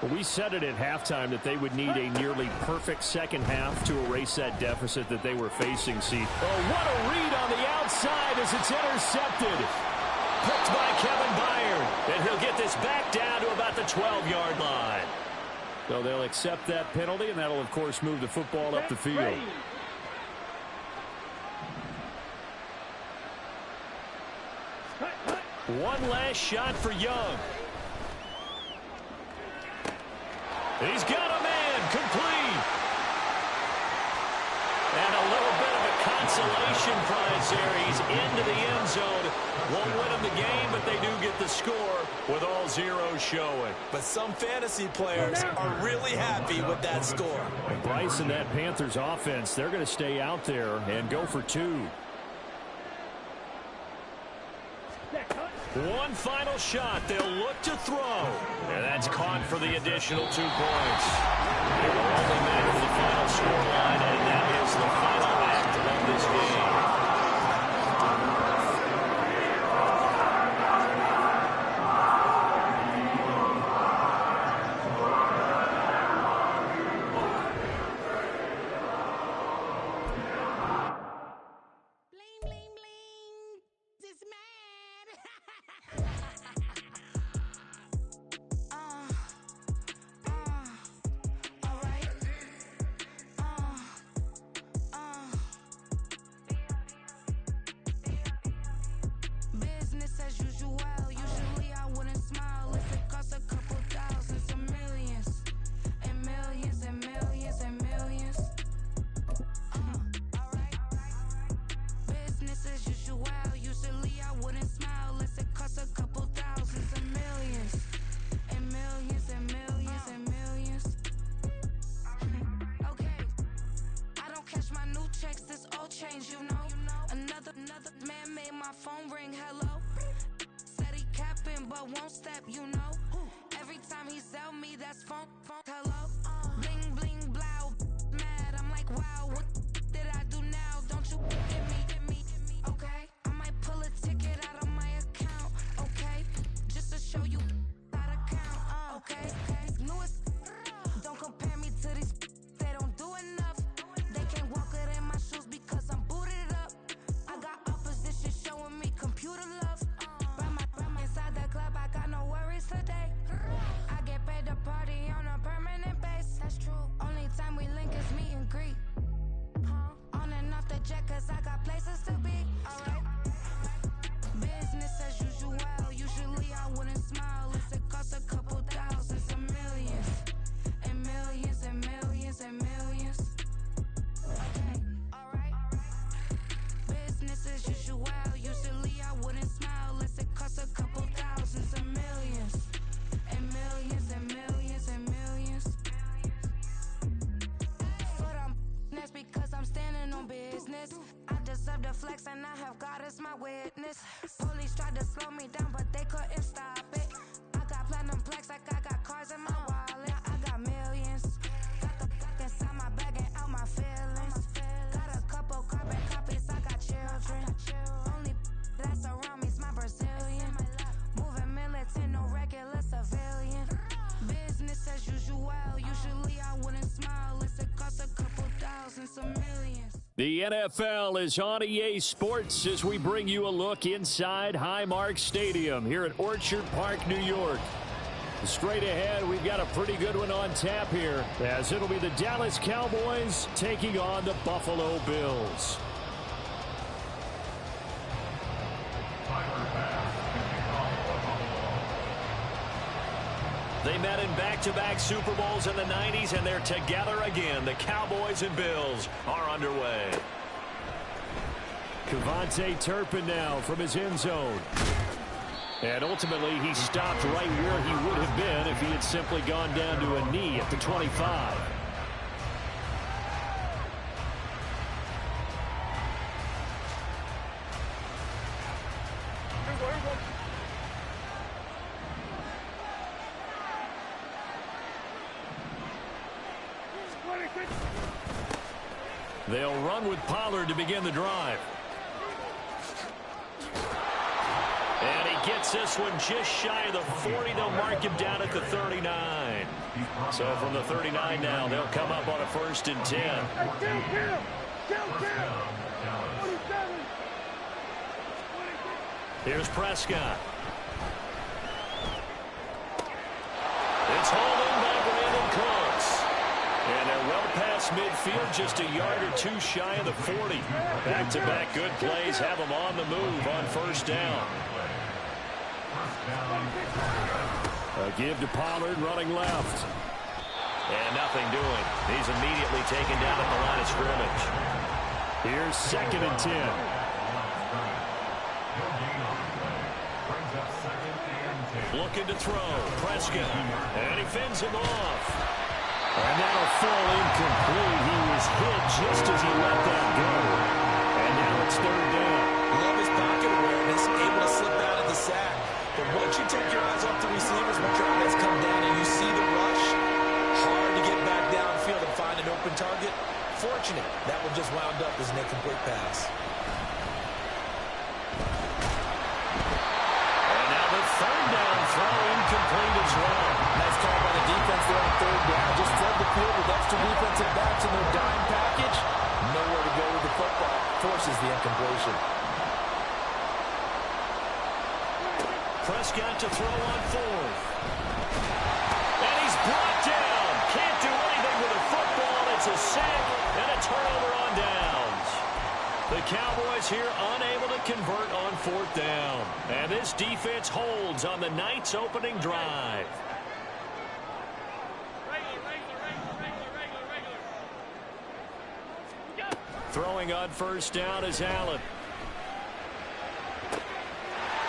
Well, we said it at halftime that they would need a nearly perfect second half to erase that deficit that they were facing. Oh, what a read on the outside as it's intercepted. Picked by Kevin Byard. And he'll get this back down to about the 12-yard line. So they'll accept that penalty, and that'll, of course, move the football up the field. One last shot for Young. He's got a man complete. And a little bit of a consolation prize there. He's into the end zone. Won't win them the game, but they do get the score with all zeros showing. But some fantasy players are really happy with that score. And Bryce and that Panthers offense, they're going to stay out there and go for 2. One final shot. They'll look to throw. And that's caught for the additional 2 points. It will only matter the final scoreline, and that is the final act of this game. And I have God as my witness. Police tried to slow me down, but they couldn't stop it. I got platinum plaques like I got cars in my wallet. I got millions. Got the fuck inside my bag and out my feelings. Got a couple carbon copies, I got children. Only that's around me's my Brazilian. Moving militant, no regular civilian. Business as usual. Usually I wouldn't smile. It costs a couple thousand, some millions. The NFL is on EA Sports as we bring you a look inside Highmark Stadium here at Orchard Park, New York. Straight ahead, we've got a pretty good one on tap here, as it'll be the Dallas Cowboys taking on the Buffalo Bills. They met in back-to-back Super Bowls in the 90s, and they're together again. The Cowboys and Bills are underway. Cavante Turpin now from his end zone. And ultimately, he stopped right where he would have been if he had simply gone down to a knee at the 25. They'll run with Pollard to begin the drive. And he gets this one just shy of the 40. They'll mark him down at the 39. So from the 39 now, they'll come up on a 1st and 10. Here's Prescott. It's hauled in by Brandon Cooks. And they're well past midfield, just a yard or two shy of the 40. Back-to-back good plays have them on the move on 1st down. A give to Pollard running left. And nothing doing. He's immediately taken down at the line of scrimmage. Here's 2nd and 10. Looking to throw. Prescott. And he fends him off. And that'll fall incomplete. He was hit just as he let that go. And now it's 3rd down. Love his pocket awareness, able to slip out of the sack. But once you take your eyes off the receivers, once your eyes come down and you see the rush, hard to get back downfield and find an open target. Fortunate, that one just wound up as an incomplete pass. And now the 3rd down throw incomplete as well. Nice call by the defense there on 3rd down. Just flood the field with extra defensive backs in their dime package. Nowhere to go with the football. Forces the incompletion. Prescott to throw on 4th. And he's brought down. Can't do anything with the football. It's a sack and a turnover on downs. The Cowboys here unable to convert on 4th down. And this defense holds on the night's opening drive. Throwing on 1st down is Allen.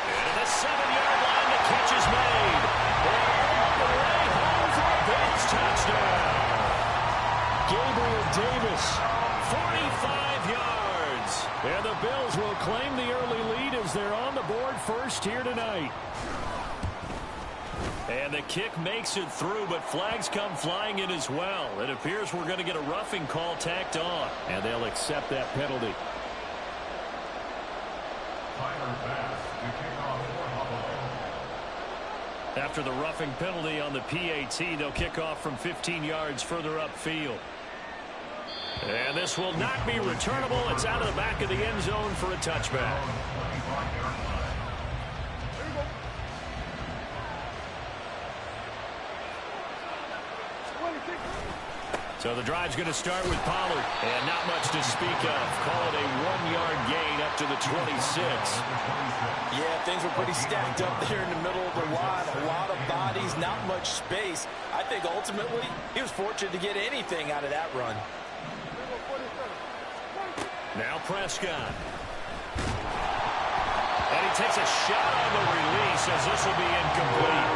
And the 7-yard line, the catch is made. And the way home for a Bills touchdown. Gabriel Davis. 45 yards. And the Bills will claim the early lead as they're on the board first here tonight. And the kick makes it through, but flags come flying in as well. It appears we're going to get a roughing call tacked on. And they'll accept that penalty. After the roughing penalty on the PAT, they'll kick off from 15 yards further upfield. And this will not be returnable. It's out of the back of the end zone for a touchback. So the drive's going to start with Pollard. And not much to speak of. Call it a 1-yard gain up to the 26. Yeah, things were pretty stacked up there in the middle of the line. A lot of bodies, not much space. I think ultimately he was fortunate to get anything out of that run. Now Prescott. And he takes a shot on the release as this will be incomplete.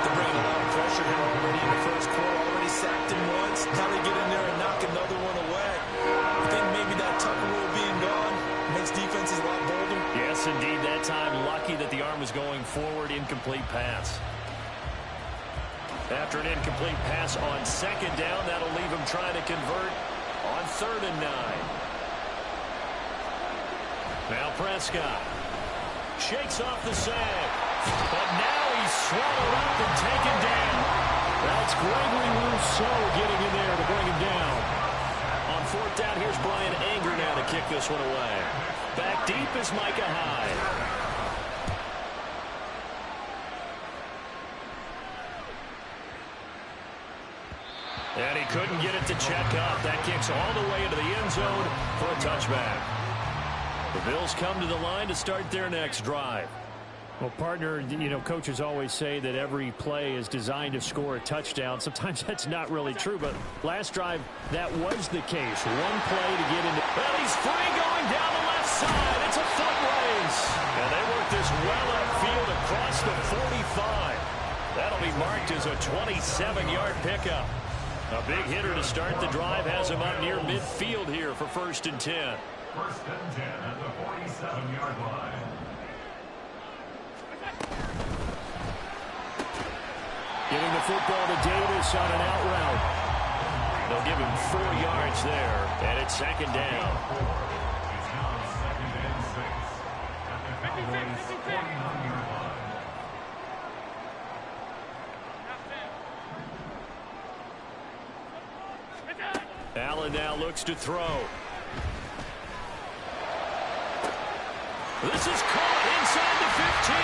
They're bringing a lot of pressure here already in the first quarter. Already sacked him once. Now they get in there and knock another one away. I think maybe that Tucker rule being gone makes defenses a lot bolder. Yes, indeed. That time, lucky that the arm was going forward. Incomplete pass. After an incomplete pass on 2nd down, that'll leave him trying to convert on 3rd and 9. Now Prescott shakes off the sack, but now he's swallowed up and taken down. That's Gregory Rousseau getting in there to bring him down. On 4th down, here's Brian Anger now to kick this one away. Back deep is Micah Hyde. And he couldn't get it to check up. That kicks all the way into the end zone for a touchback. The Bills come to the line to start their next drive. Well, partner, you know, coaches always say that every play is designed to score a touchdown. Sometimes that's not really true, but last drive, that was the case. One play to get into. Well, he's free going down the left side. It's a foot race. And they work this well upfield across the 45. That'll be marked as a 27-yard pickup. A big hitter to start the drive has him up near midfield here for 1st and 10. 1st and 10 at the 47-yard line. Giving the football to Davis on an out route. They'll give him 4 yards there, and it's 2nd down. It's now 2nd and 6 at the Cowboys' 49-yard line. Allen now looks to throw. This is caught inside the 15.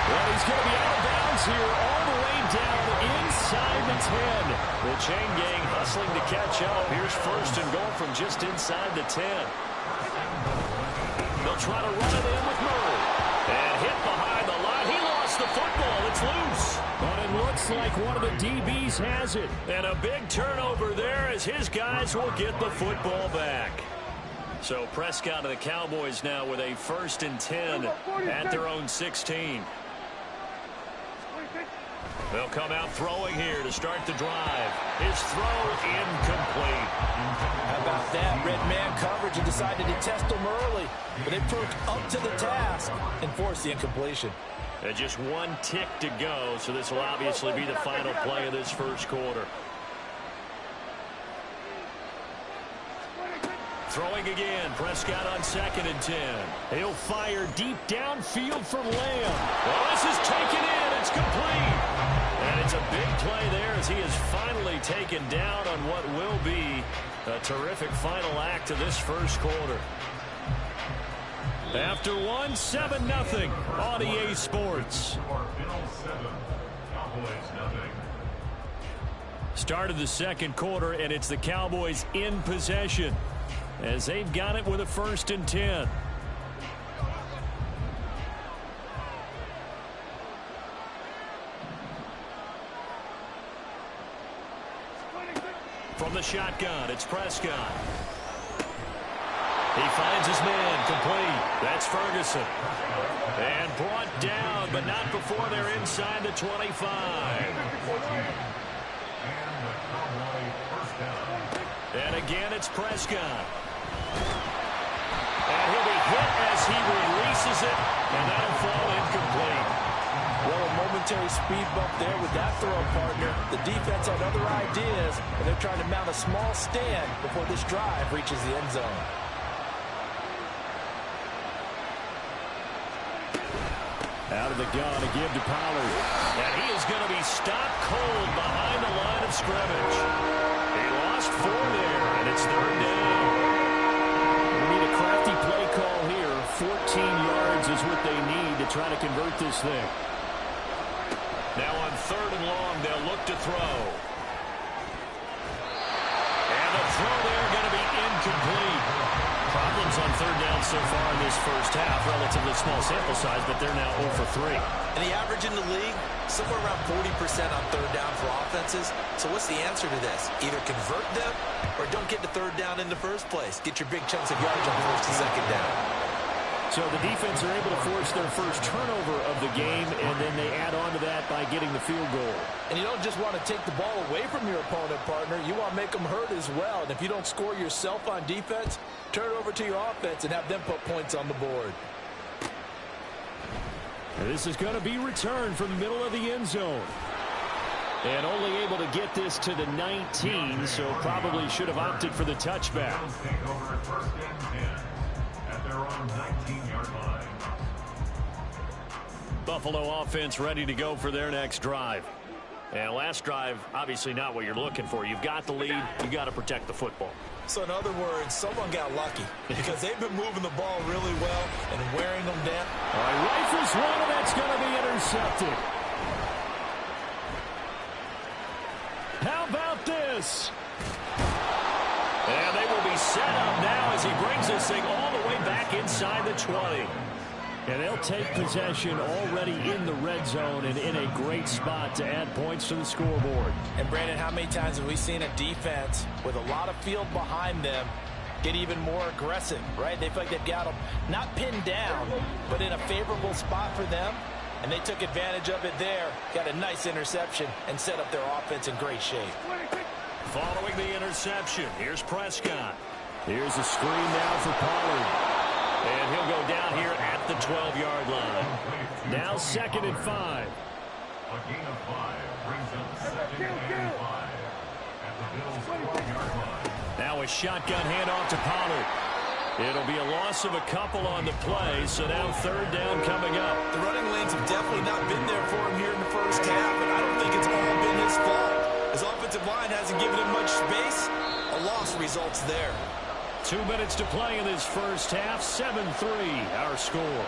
Well, he's going to be out of bounds here all the way down inside the 10. The chain gang hustling to catch up. Here's 1st and goal from just inside the 10. They'll try to run it in with Murray. And hit behind the line. He lost the football. It's loose. But it looks like one of the DBs has it. And a big turnover there as his guys will get the football back. So Prescott and the Cowboys now with a 1st and 10 at their own 16. They'll come out throwing here to start the drive. His throw incomplete. How about that? Red man coverage and decided to test them early. But they proved up to the task and forced the incompletion. And just 1 tick to go, so this will obviously be the final play of this 1st quarter. Throwing again, Prescott on 2nd and 10. He'll fire deep downfield for Lamb. Well, this is taken in. It's complete. And it's a big play there as he is finally taken down on what will be a terrific final act of this 1st quarter. After 1, 7-0 on EA Sports. Start of the 2nd quarter, and it's the Cowboys in possession as they've got it with a 1st and 10. From the shotgun, it's Prescott. He finds his man, complete. That's Ferguson. And brought down, but not before they're inside the 25. And again, it's Prescott. And he'll be hit as he releases it, and that'll fall incomplete. Well, a momentary speed bump there with that throw, partner. The defense had other ideas, and they're trying to mount a small stand before this drive reaches the end zone. Out of the gun to give to Pollard. And he is going to be stopped cold behind the line of scrimmage. He lost 4 there, and it's 3rd down. We need a crafty play call here. 14 yards is what they need to try to convert this thing. Now on 3rd and long, they'll look to throw. And the throw there going to be incomplete. Problems on 3rd down so far in this 1st half. Relatively small sample size, but they're now 0 for 3. And the average in the league, somewhere around 40% on 3rd down for offenses. So what's the answer to this? Either convert them or don't get to 3rd down in the first place. Get your big chunks of yards on 1st and 2nd down. So the defense are able to force their first turnover of the game, and then they add on to that by getting the field goal. And you don't just want to take the ball away from your opponent, partner. You want to make them hurt as well. And if you don't score yourself on defense, turn it over to your offense and have them put points on the board. And this is going to be returned from the middle of the end zone. And only able to get this to the 19, so probably should have opted for the touchback. Take over at 1st and 10 at their own 19-yard line. Buffalo offense ready to go for their next drive. And last drive, obviously not what you're looking for. You've got the lead. You got to protect the football. So in other words, someone got lucky because they've been moving the ball really well and wearing them down. All right, rifles one, and that's going to be intercepted. How about this? And they will be set up now as he brings this thing all the way back back inside the 20. And they'll take possession already in the red zone and in a great spot to add points to the scoreboard. And, Brandon, how many times have we seen a defense with a lot of field behind them get even more aggressive, right? They feel like they've got them not pinned down, but in a favorable spot for them. And they took advantage of it there, got a nice interception, and set up their offense in great shape. Following the interception, here's Prescott. Here's a screen now for Pollard. And he'll go down here at the 12-yard line. Now 2nd and 5. A gain of 5 brings up 2nd and 5 at the Bills' 12-yard line. Now a shotgun handoff to Pollard. It'll be a loss of a couple on the play, so now 3rd down coming up. The running lanes have definitely not been there for him here in the first half, and I don't think it's all been his fault. His offensive line hasn't given him much space. A loss results there. 2 minutes to play in this first half. 7-3 our score.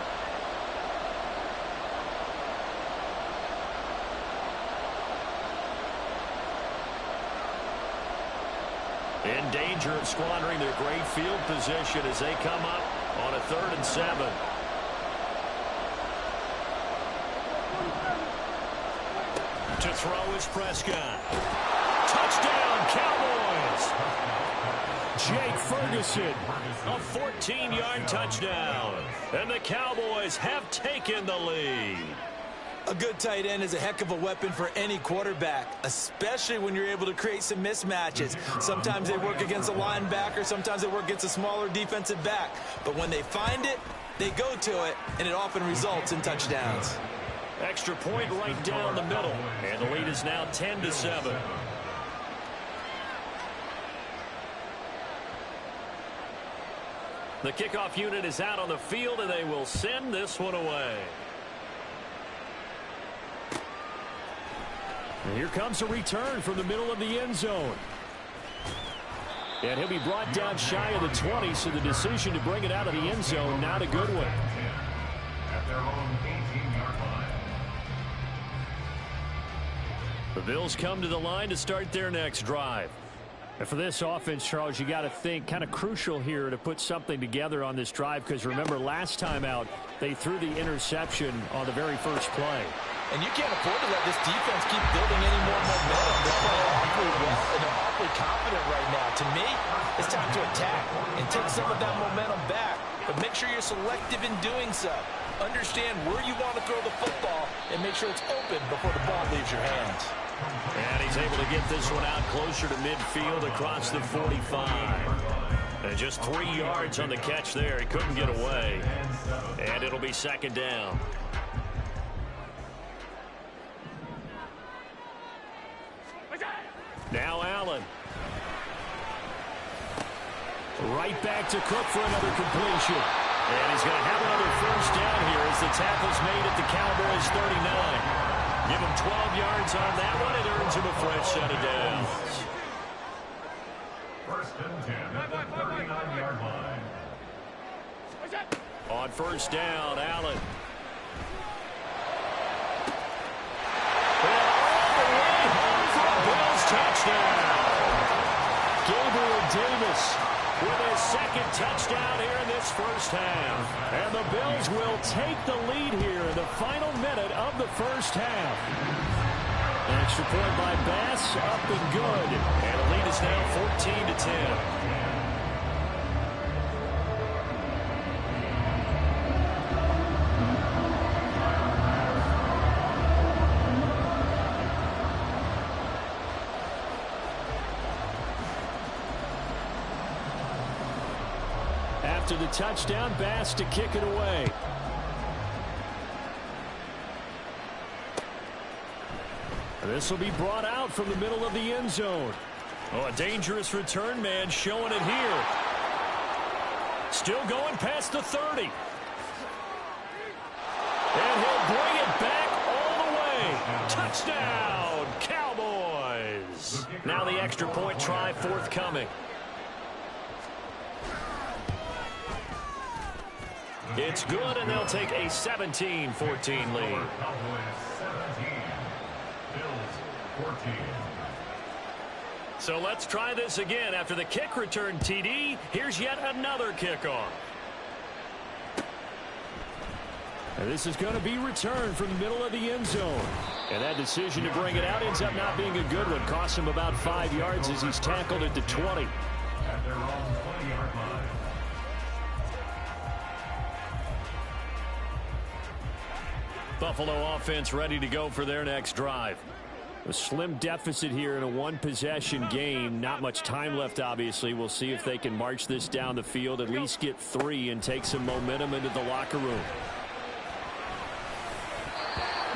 In danger of squandering their great field position as they come up on a 3rd and 7. To throw is Prescott. Touchdown, Cowboys! Jake Ferguson, a 14-yard touchdown. And the Cowboys have taken the lead. A good tight end is a heck of a weapon for any quarterback, especially when you're able to create some mismatches. Sometimes they work against a linebacker, sometimes they work against a smaller defensive back. But when they find it, they go to it, and it often results in touchdowns. Extra point right down the middle, and the lead is now 10-7. The kickoff unit is out on the field, and they will send this one away. And here comes a return from the middle of the end zone. And he'll be brought down shy of the 20, so the decision to bring it out of the end zone, not a good one. At their own 18-yard line. The Bills come to the line to start their next drive. And for this offense, Charles, you got to think kind of crucial here to put something together on this drive, because remember last time out they threw the interception on the very first play. And you can't afford to let this defense keep building any more momentum. They're playing awfully well, and they're awfully confident right now. To me, it's time to attack and take some of that momentum back, but make sure you're selective in doing so. Understand where you want to throw the football and make sure it's open before the ball leaves your hands. And he's able to get this one out closer to midfield across the 45. And just 3 yards on the catch there. He couldn't get away. And it'll be 2nd down. Now Allen. Right back to Cook for another completion. And he's going to have another first down here as the tackle's made at the Cowboys' 39. Give him 12 yards on that one. It earns him a fresh set of downs. 1st and 10 at the 39-yard line. On 1st down, Allen. And all the way home for a Bills touchdown. Gabriel Davis with his 2nd touchdown here in this first half. And the Bills will take the lead here in the final minute of the first half. An extra point by Bass, up and good. And the lead is now 14-10. After the touchdown, Bass to kick it away. This will be brought out from the middle of the end zone. Oh, a dangerous return man showing it here. Still going past the 30. And he'll bring it back all the way. Touchdown, Cowboys. Now the extra point try forthcoming. It's good, and they'll take a 17-14 lead. So let's try this again. After the kick return TD, here's yet another kickoff. And this is going to be returned from the middle of the end zone. And that decision to bring it out ends up not being a good one. Costs him about 5 yards as he's tackled at the 20. At their own 20-yard line. Buffalo offense ready to go for their next drive. A slim deficit here in a one-possession game. Not much time left, obviously. We'll see if they can march this down the field, at least get 3, and take some momentum into the locker room.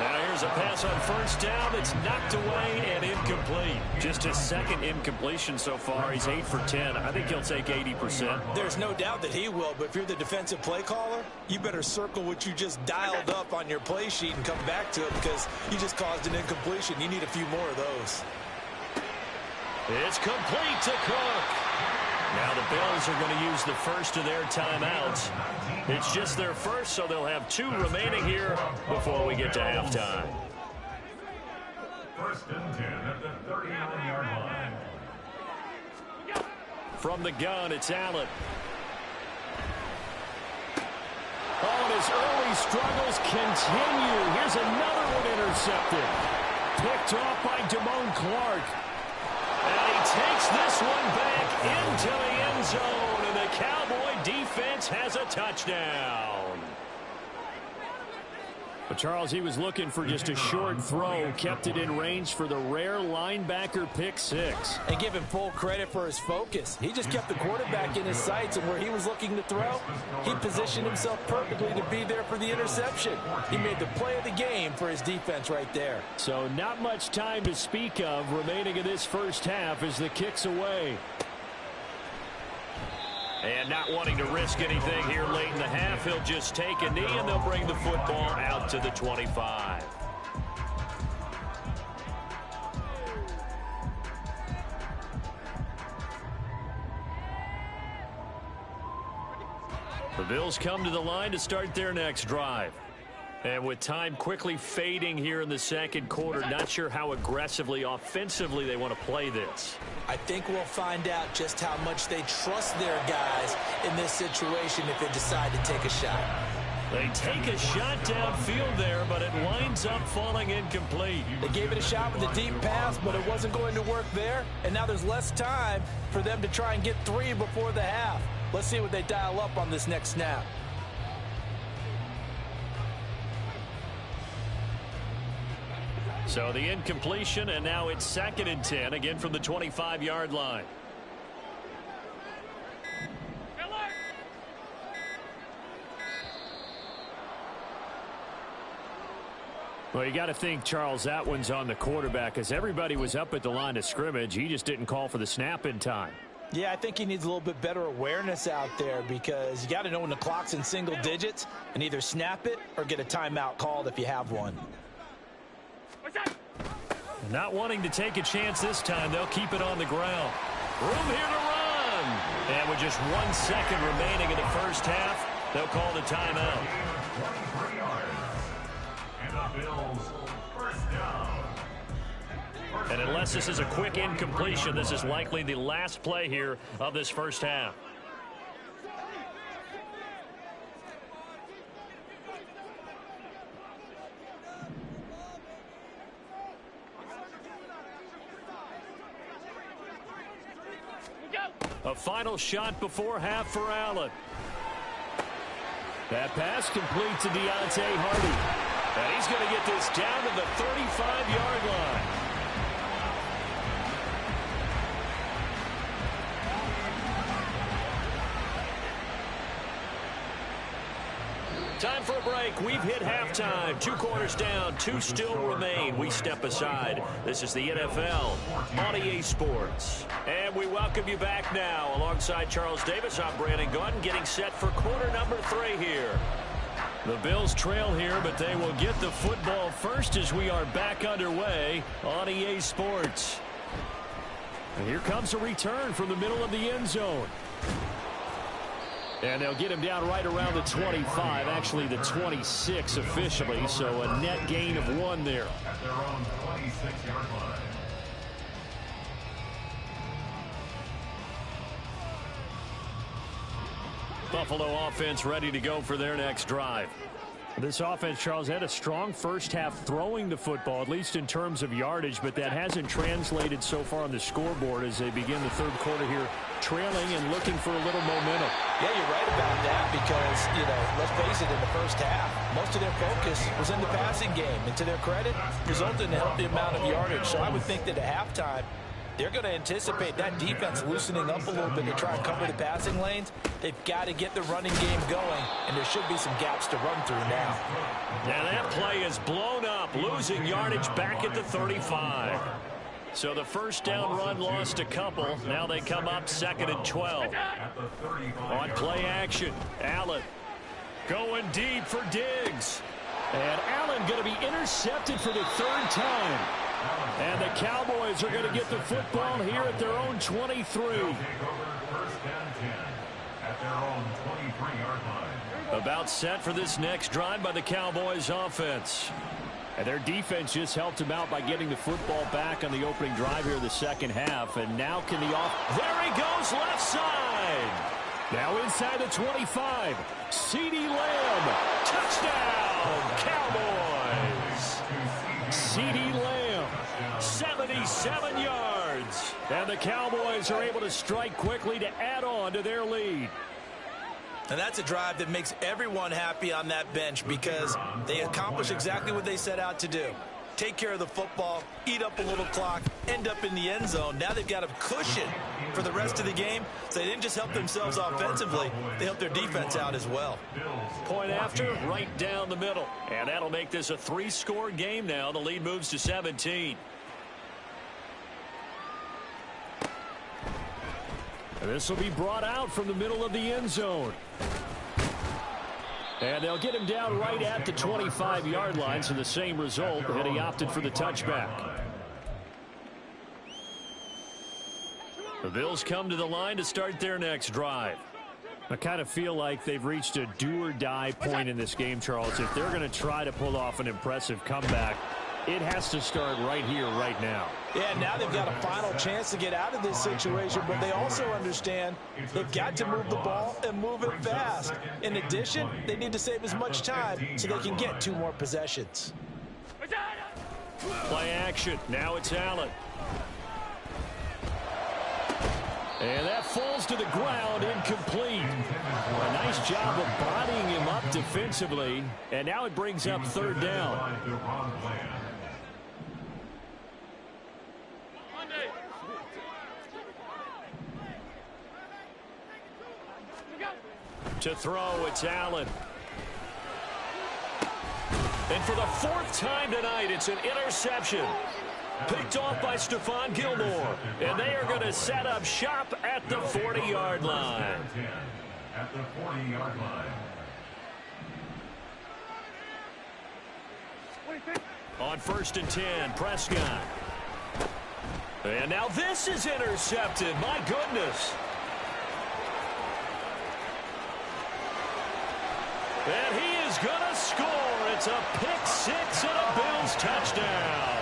Now here's a pass on first down that's knocked away and incomplete. Just his second incompletion so far. He's 8 for 10. I think he'll take 80%. There's no doubt that he will, but if you're the defensive play caller, you better circle what you just dialed up on your play sheet and come back to it because you just caused an incompletion. You need a few more of those. It's complete to Cook. Now the Bills are going to use the first of their timeouts. It's just their first, so they'll have 2 remaining here before we get to halftime. First and 10 at the 39-yard line. From the gun, it's Allen. Oh, and his early struggles continue. Here's another one intercepted. Picked off by Damone Clark. And he takes this one back into the end zone, and the Cowboy defense has a touchdown. But Charles, he was looking for just a short throw, kept it in range for the rare linebacker pick 6. And give him full credit for his focus. He just kept the quarterback in his sights, and where he was looking to throw, he positioned himself perfectly to be there for the interception. He made the play of the game for his defense right there. So not much time to speak of remaining in this first half as the kick's away. And not wanting to risk anything here late in the half, he'll just take a knee, and they'll bring the football out to the 25. The Bills come to the line to start their next drive. And with time quickly fading here in the second quarter, not sure how aggressively, offensively they want to play this. I think we'll find out just how much they trust their guys in this situation if they decide to take a shot. They take a shot downfield there, but it winds up falling incomplete. They gave it a shot with a deep pass, but it wasn't going to work there. And now there's less time for them to try and get 3 before the half. Let's see what they dial up on this next snap. So the incompletion, and now it's 2nd and 10, again from the 25-yard line. Well, you got to think, Charles, that one's on the quarterback, as everybody was up at the line of scrimmage. He just didn't call for the snap in time. Yeah, I think he needs a little bit better awareness out there because you got to know when the clock's in single digits and either snap it or get a timeout called if you have one. Not wanting to take a chance this time, they'll keep it on the ground. Room here to run. And with just 1 second remaining in the first half, they'll call the timeout. 23 yards. And the Bills first down. And unless this is a quick incompletion, this is likely the last play here of this first half. A final shot before half for Allen. That pass complete to Deontay Hardy. And he's going to get this down to the 35-yard line. Time for a break. We've hit halftime. 2 quarters down. 2 still remain. We step aside. This is the NFL on EA Sports. And we welcome you back now. Alongside Charles Davis, I'm Brandon Gordon, getting set for quarter number 3 here. The Bills trail here, but they will get the football first as we are back underway on EA Sports. And here comes a return from the middle of the end zone. And they'll get him down right around the 25, actually the 26 officially, so a net gain of 1 there. At their own 26-yard line. Buffalo offense ready to go for their next drive. This offense, Charles, had a strong first half throwing the football, at least in terms of yardage, but that hasn't translated so far on the scoreboard as they begin the third quarter here, trailing and looking for a little momentum. Yeah, you're right about that because, let's face it, in the first half, most of their focus was in the passing game. And to their credit, resulted in a healthy amount of yardage. So I would think that at halftime, they're going to anticipate that defense loosening up a little bit to try and cover the passing lanes. They've got to get the running game going, and there should be some gaps to run through now. Now that play is blown up, losing yardage back at the 35. So the first down run lost a couple. Now they come up 2nd and 12. On play action, Allen going deep for Diggs. And Allen going to be intercepted for the third time. And the Cowboys are going to get the football here at their own 23. About set for this next drive by the Cowboys offense. And their defense just helped them out by getting the football back on the opening drive here in the second half. And now can the there he goes, left side. Now inside the 25. CeeDee Lamb. Touchdown, Cowboys. CeeDee Lamb, 77 yards. And the Cowboys are able to strike quickly to add on to their lead. And that's a drive that makes everyone happy on that bench because they accomplish exactly what they set out to do. Take care of the football, eat up a little clock, end up in the end zone. Now they've got a cushion for the rest of the game. So they didn't just help themselves offensively, they helped their defense out as well. Point after, right down the middle. And that'll make this a 3-score game now. The lead moves to 17. And this will be brought out from the middle of the end zone. And they'll get him down right at the 25-yard line, so the same result, and he opted for the touchback. The Bills come to the line to start their next drive. I kind of feel like they've reached a do-or-die point in this game, Charles. If they're going to try to pull off an impressive comeback, it has to start right here, right now. Yeah, now they've got a final chance to get out of this situation, but they also understand they've got to move the ball and move it fast. In addition, they need to save as much time so they can get 2 more possessions. Play action. Now it's Allen. And that falls to the ground, incomplete. A nice job of bodying him up defensively. And now it brings up 3rd down. To throw, it's Allen. And for the 4th time tonight, it's an interception. Picked off by Stephon Gilmore. And they are going to set up shop at the 40-yard line. At the 40-yard line. On 1st and 10, Prescott. And now this is intercepted. My goodness. And he is going to score. It's a pick 6 and a Bills touchdown.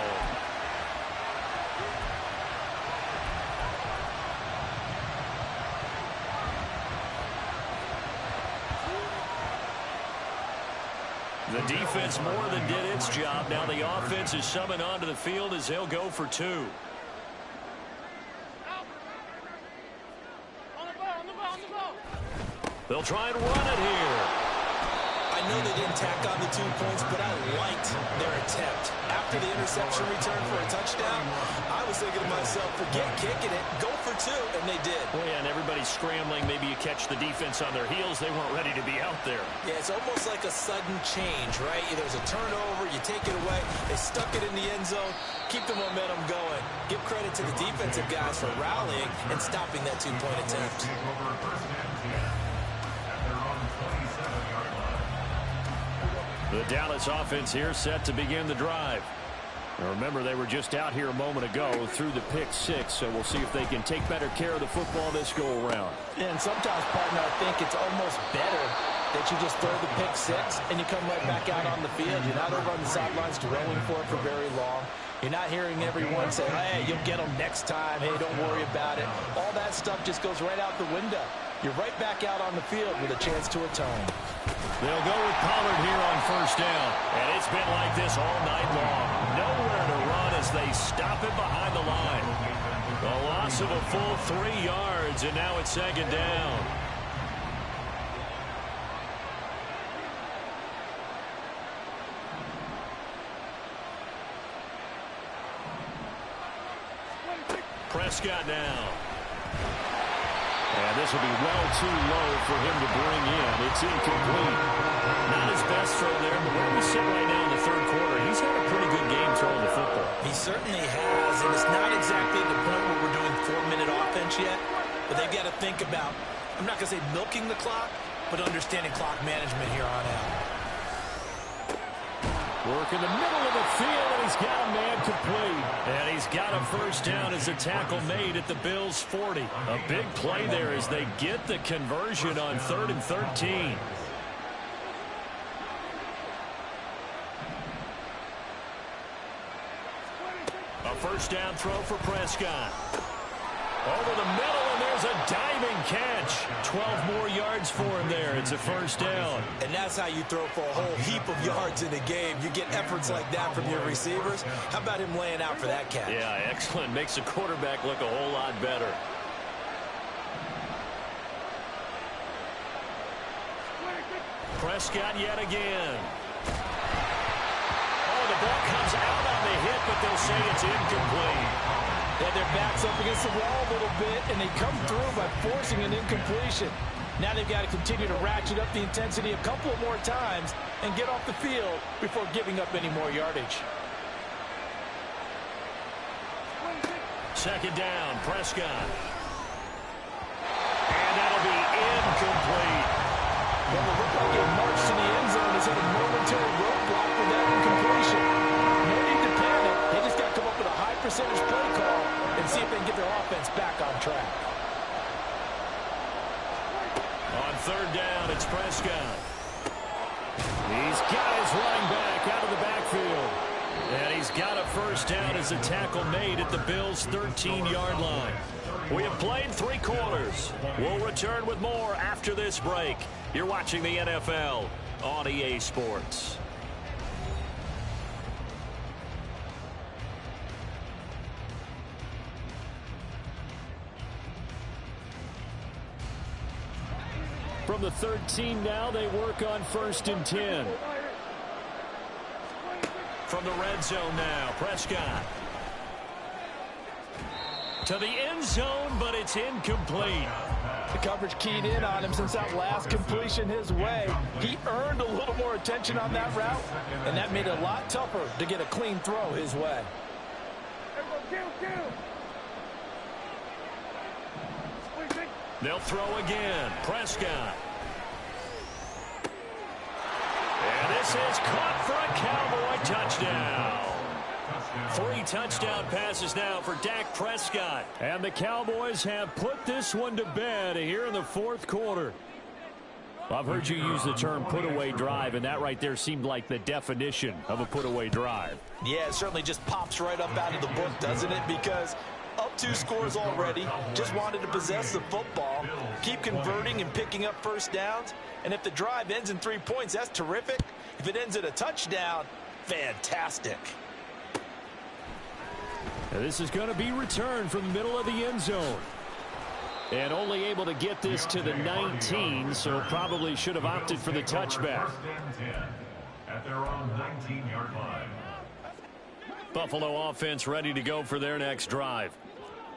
The defense more than did its job. Now the offense is summoned onto the field as they'll go for 2. They'll try and run it here. I know they didn't tack on the 2 points, but I liked their attempt. After the interception return for a touchdown, I was thinking to myself, forget kicking it, go for 2, and they did. Well, yeah, and everybody's scrambling. Maybe you catch the defense on their heels. They weren't ready to be out there. Yeah, it's almost like a sudden change, right? There's a turnover, you take it away, they stuck it in the end zone, keep the momentum going. Give credit to the defensive guys for rallying and stopping that 2-point attempt. The Dallas offense here set to begin the drive. Now remember, they were just out here a moment ago through the pick 6, so we'll see if they can take better care of the football this go-around. And sometimes, partner, I think it's almost better that you just throw the pick 6 and you come right back out on the field. You're not over on the sidelines dwelling for it for very long. You're not hearing everyone say, hey, you'll get them next time. Hey, don't worry about it. All that stuff just goes right out the window. you're right back out on the field with a chance to atone. They'll go with Pollard here on first down. And it's been like this all night long. Nowhere to run as they stop it behind the line. A loss of a full 3 yards, and now it's second down. Prescott now. And this will be well too low for him to bring in. It's incomplete. Not his best throw there, but where we sit right now in the third quarter, he's had a pretty good game throwing the football. He certainly has, and it's not exactly the point where we're doing 4-minute offense yet, but they've got to think about, I'm not going to say milking the clock, but understanding clock management here on out. Work in the middle of the field, and he's got a man complete. And he's got a first down as a tackle made at the Bills' 40. A big play there as they get the conversion on 3rd and 13. A first down throw for Prescott. Over the middle, and there's a diving catch. 12 more yards for him there. It's a first down. And that's how you throw for a whole heap of yards in a game. You get efforts like that from your receivers. How about him laying out for that catch? Yeah, excellent. Makes the quarterback look a whole lot better. Prescott yet again. Oh, the ball comes out on the hit, but they'll say it's incomplete. Yeah, their back's up against the wall a little bit, and they come through by forcing an incompletion. Now they've got to continue to ratchet up the intensity a couple of more times and get off the field before giving up any more yardage. Second down, Prescott. And that'll be incomplete. Well, it looked like a march to the end zone has hit a momentary roadblock with that incompletion. No need to panic. They just got to come up with a high percentage play call and see if they can get their offense back on track. On third down, it's Prescott. He's got his running back out of the backfield. And he's got a first down as a tackle made at the Bills' 13-yard line. We have played 3 quarters. We'll return with more after this break. You're watching the NFL on EA Sports. From the 13 now, they work on 1st and 10. From the red zone now, Prescott. To the end zone, but it's incomplete. The coverage keyed in on him since that last completion his way. He earned a little more attention on that route, and that made it a lot tougher to get a clean throw his way. They'll throw again. Prescott. And this is caught for a Cowboy touchdown. 3 touchdown passes now for Dak Prescott. And the Cowboys have put this one to bed here in the 4th quarter. Well, I've heard you use the term put-away drive, and that right there seemed like the definition of a put-away drive. Yeah, it certainly just pops right up out of the book, doesn't it? Because up 2 scores already, just wanted to possess the football, keep converting and picking up first downs. And if the drive ends in 3 points, that's terrific. If it ends in a touchdown, fantastic. Now this is going to be returned from the middle of the end zone. And only able to get this to the 19, so probably should have opted for the touchback. At their own 19-yard line. Buffalo offense ready to go for their next drive.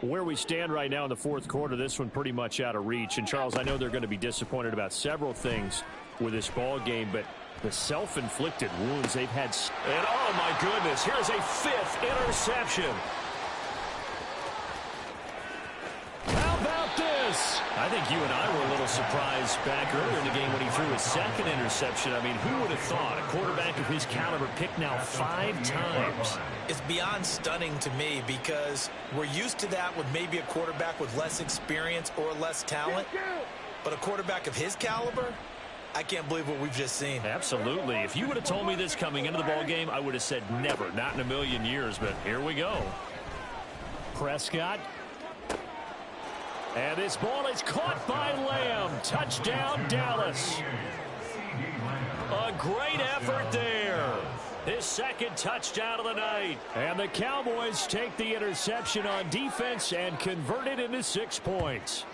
Where we stand right now in the 4th quarter, this one pretty much out of reach. And, Charles, I know they're going to be disappointed about several things with this ball game, but the self-inflicted wounds they've had. And, oh, my goodness, here's a 5th interception. How about this? I think you and I were a little surprised back earlier in the game when he threw his 2nd interception. I mean, who would have thought a quarterback of his caliber picked now 5 times? It's beyond stunning to me because we're used to that with maybe a quarterback with less experience or less talent. But a quarterback of his caliber, I can't believe what we've just seen. Absolutely. If you would have told me this coming into the ball game, I would have said never, not in a million years. But here we go. Prescott. And this ball is caught by Lamb. Touchdown, Dallas. A great effort there. His second touchdown of the night. And the Cowboys take the interception on defense and convert it into 6 points.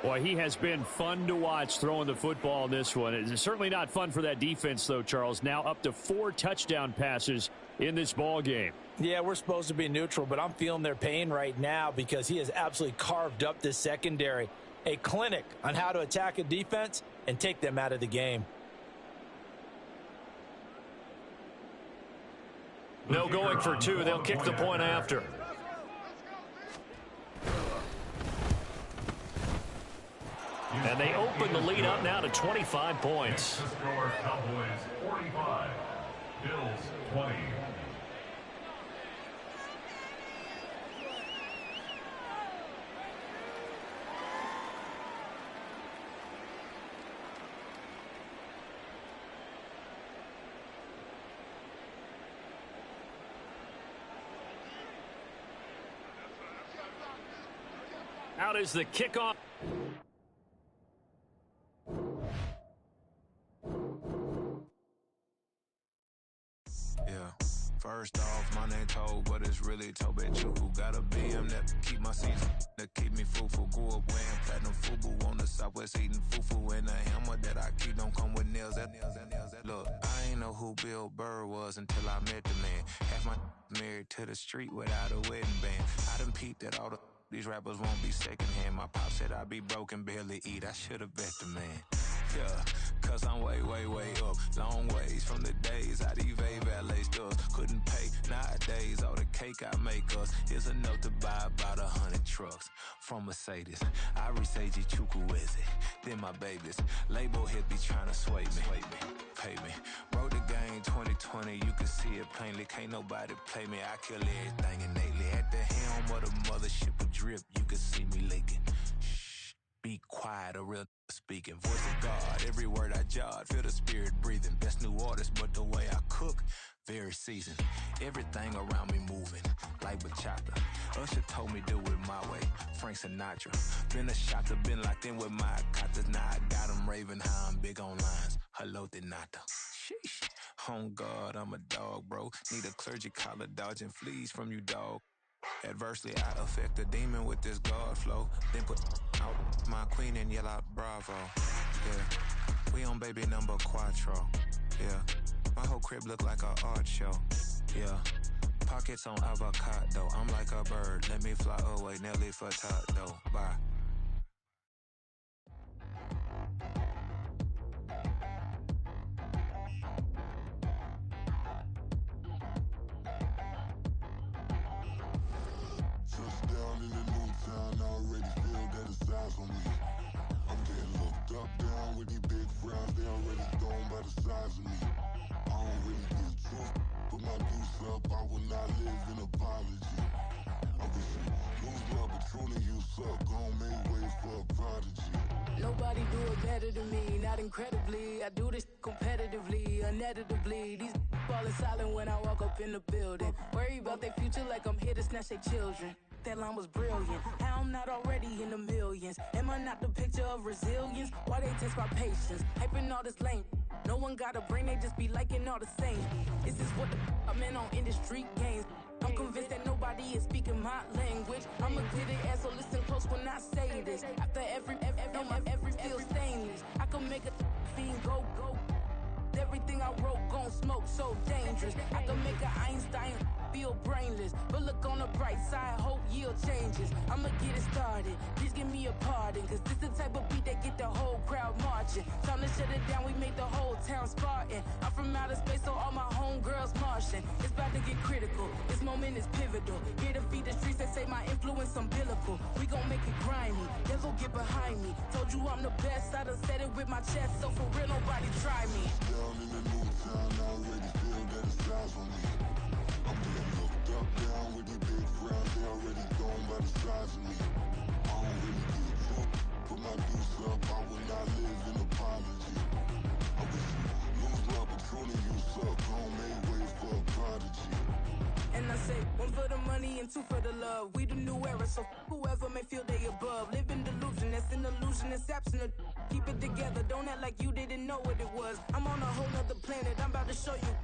Boy, he has been fun to watch throwing the football in this one. It's certainly not fun for that defense, though, Charles. Now up to 4 touchdown passes in this ball game. Yeah, we're supposed to be neutral, but I'm feeling their pain right now because he has absolutely carved up this secondary. A clinic on how to attack a defense and take them out of the game. No going for 2. They'll kick the point after. And they open the lead up now to 25 points. The score, Cowboys 45, Bills 20. Out is the kickoff. First off, my name Toad, but it's really Tobechuku. Got a BM that keep my seats, that keep me fruitful. Grew up wearing platinum FUBU on the Southwest eating fufu. And the hammer that I keep don't come with nails. Look, I ain't know who Bill Burr was until I met the man. Half my married to the street without a wedding band. I done peeped at all these rappers won't be secondhand. My pop said I'd be broken, barely eat. I should've bet the man. Yeah, cause I'm way, way, way up. Long ways from the days I evade valet stores. Couldn't pay nowadays. All the cake I make us is enough to buy about 100 trucks. From Mercedes, I resage Chukwueze. Then my babies, label hit be trying to sway me. Pay me. Wrote the game 2020, you can see it plainly. Can't nobody play me. I kill everything innately. At the helm of the mothership of drip, you can see me leaking. Shh, be quiet, a real speaking. Voice of God, every word I jot. Feel the spirit breathing. Best new artist, but the way I cook, very seasoned. Everything around me moving, like bachata. Usher told me do it my way. Frank Sinatra. Been a shotter, been locked in with my katas. Now I got them raving how I'm big on lines. Hello, Denata. Sheesh. On God, I'm a dog, bro. Need a clergy collar, dodging fleas from you, dog. Adversely, I affect the demon with this God flow. Then put out my queen and yell out bravo. Yeah, we on baby number quattro. Yeah, my whole crib look like a art show. Yeah, pockets on avocado. I'm like a bird, let me fly away. Nelly Furtado, bye. Touchdown in the new town, I already feel that it's eyes on me. I'm getting looked up, down with these big frowns, they already thrown by the size of me. I don't really give truth, put my deuce up, I will not live in apology. I wish you lose love, but truly you suck, gon' make way for a prodigy. Nobody do it better than me, not incredibly. I do this competitively, uneditably. These falling silent when I walk up in the building. Worry about their future like I'm here to snatch their children. That line was brilliant. How I'm not already in the millions. Am I not the picture of resilience? Why they test my patience? Hyping all this lame. No one got a brain, they just be liking all the same. This is what I'm in on industry games. I'm convinced that nobody is speaking my language. I'ma get it, and so listen close when I say this. After every feel stainless. I can make a fiend go. Everything I wrote gon' smoke, so dangerous. I can make an Einstein feel brainless. But look on the bright side, hope yield changes. I'ma get it started, please give me a pardon. Cause this the type of beat that get the whole crowd marching. Time to shut it down, we make the whole town Spartan. I'm from outer space, so all my homegirls Martian. It's about to get critical, this moment is pivotal. Here to feed the streets that say my influence umbilical. We gon' make it grimy, never get behind me. Told you I'm the best, I done said it with my chest. So for real, nobody try me. Down in the new town, I already feel that it's eyes on me. I'm getting looked up, down with these big frowns, they already thrown by the size of me. I don't really give truth, put my deuce up, I will not live in apology. I wish you lose love, but truly you suck, gon' make way for a prodigy. And I say, one for the money and two for the love. We the new era, so whoever people may feel they above. Live in delusion, that's an illusion, it's absent of. Keep it together, don't act like you didn't know what it was. I'm on a whole nother planet, I'm about to show you.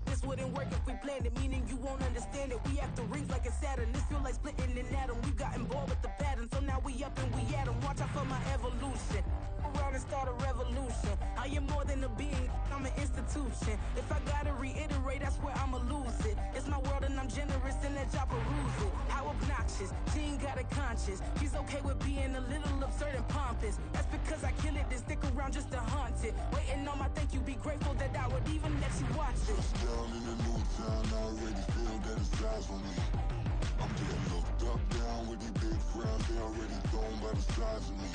This wouldn't work if we planned it, meaning you won't understand it. We have to rings like a Saturn, this feel like splitting an atom. We've gotten bored with the pattern, so now we up and we at 'em. Watch out for my evolution, around and start a revolution. I am more than a being, I'm an institution. If I gotta reiterate, that's where I'ma lose it. It's my world and I'm generous and let y'all peruse it. How obnoxious, she ain't got a conscience. She's okay with being a little absurd and pompous. That's because I kill it, then stick around just to haunt it. Waiting on my thank you, be grateful that I would even let you watch it. Down in the new town, I already feel that it's eyes on me. I'm getting looked up, down with these big frowns, they already thrown by the size of me.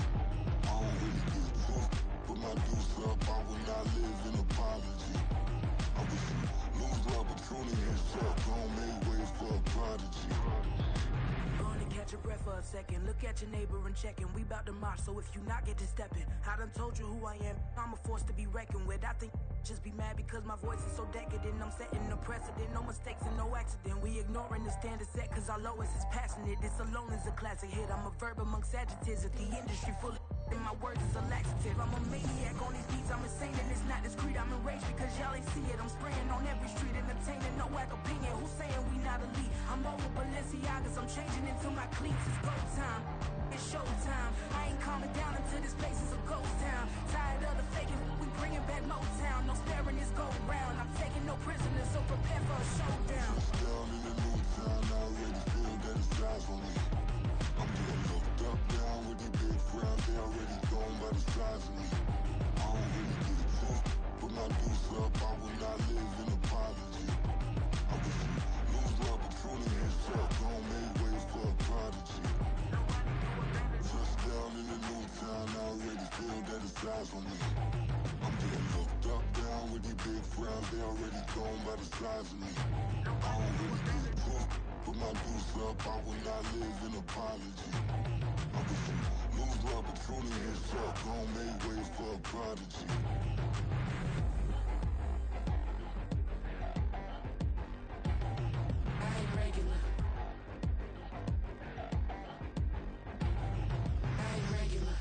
I don't really get took, put my deuce up, I will not live in apology. I wish you lose the opportunity and shut, don't make way for a prodigy. Gonna catch your breath for a second. Look at your neighbor and check in. We bout to march, so if you not get to stepping, I done told you who I am. I'm a force to be reckoned with. I think just be mad because my voice is so decadent. I'm setting a precedent, no mistakes and no accident. We ignoring the standard set cause our lowest is passionate. This alone is a classic hit. I'm a verb amongst adjectives. If the industry full of and my words is a laxative. I'm a maniac on these beats, I'm insane and it's not discreet. I'm enraged because y'all ain't see it. I'm spraying on every street, entertaining, no whack opinion. Who's saying we not elite? I'm over Balenciagas, I'm changing into my cleats. It's go time, it's showtime. I ain't calming down until this place is a ghost town. Tired of the faking, we bringing back Motown. No sparing this go round. I'm taking no prisoners, so prepare for a showdown. Down in the new town, I already feel that it's eyes on me. I'm getting looked up, down with these big frowns, they already thrown by the size of me. I don't really get took, put my deuce up, I will not live in apology. I wish you lose the opportunity and shut, don't make way for a prodigy. Touchdown in the new town, I already feel that it's eyes on me. I'm getting looked up, down with these big frowns, they already thrown by the size of me. I don't really get took, put my deuce up, I will not live in apology. I wish you lose the opportunity and shut, don't make way for a prodigy. I ain't regular. I ain't regular.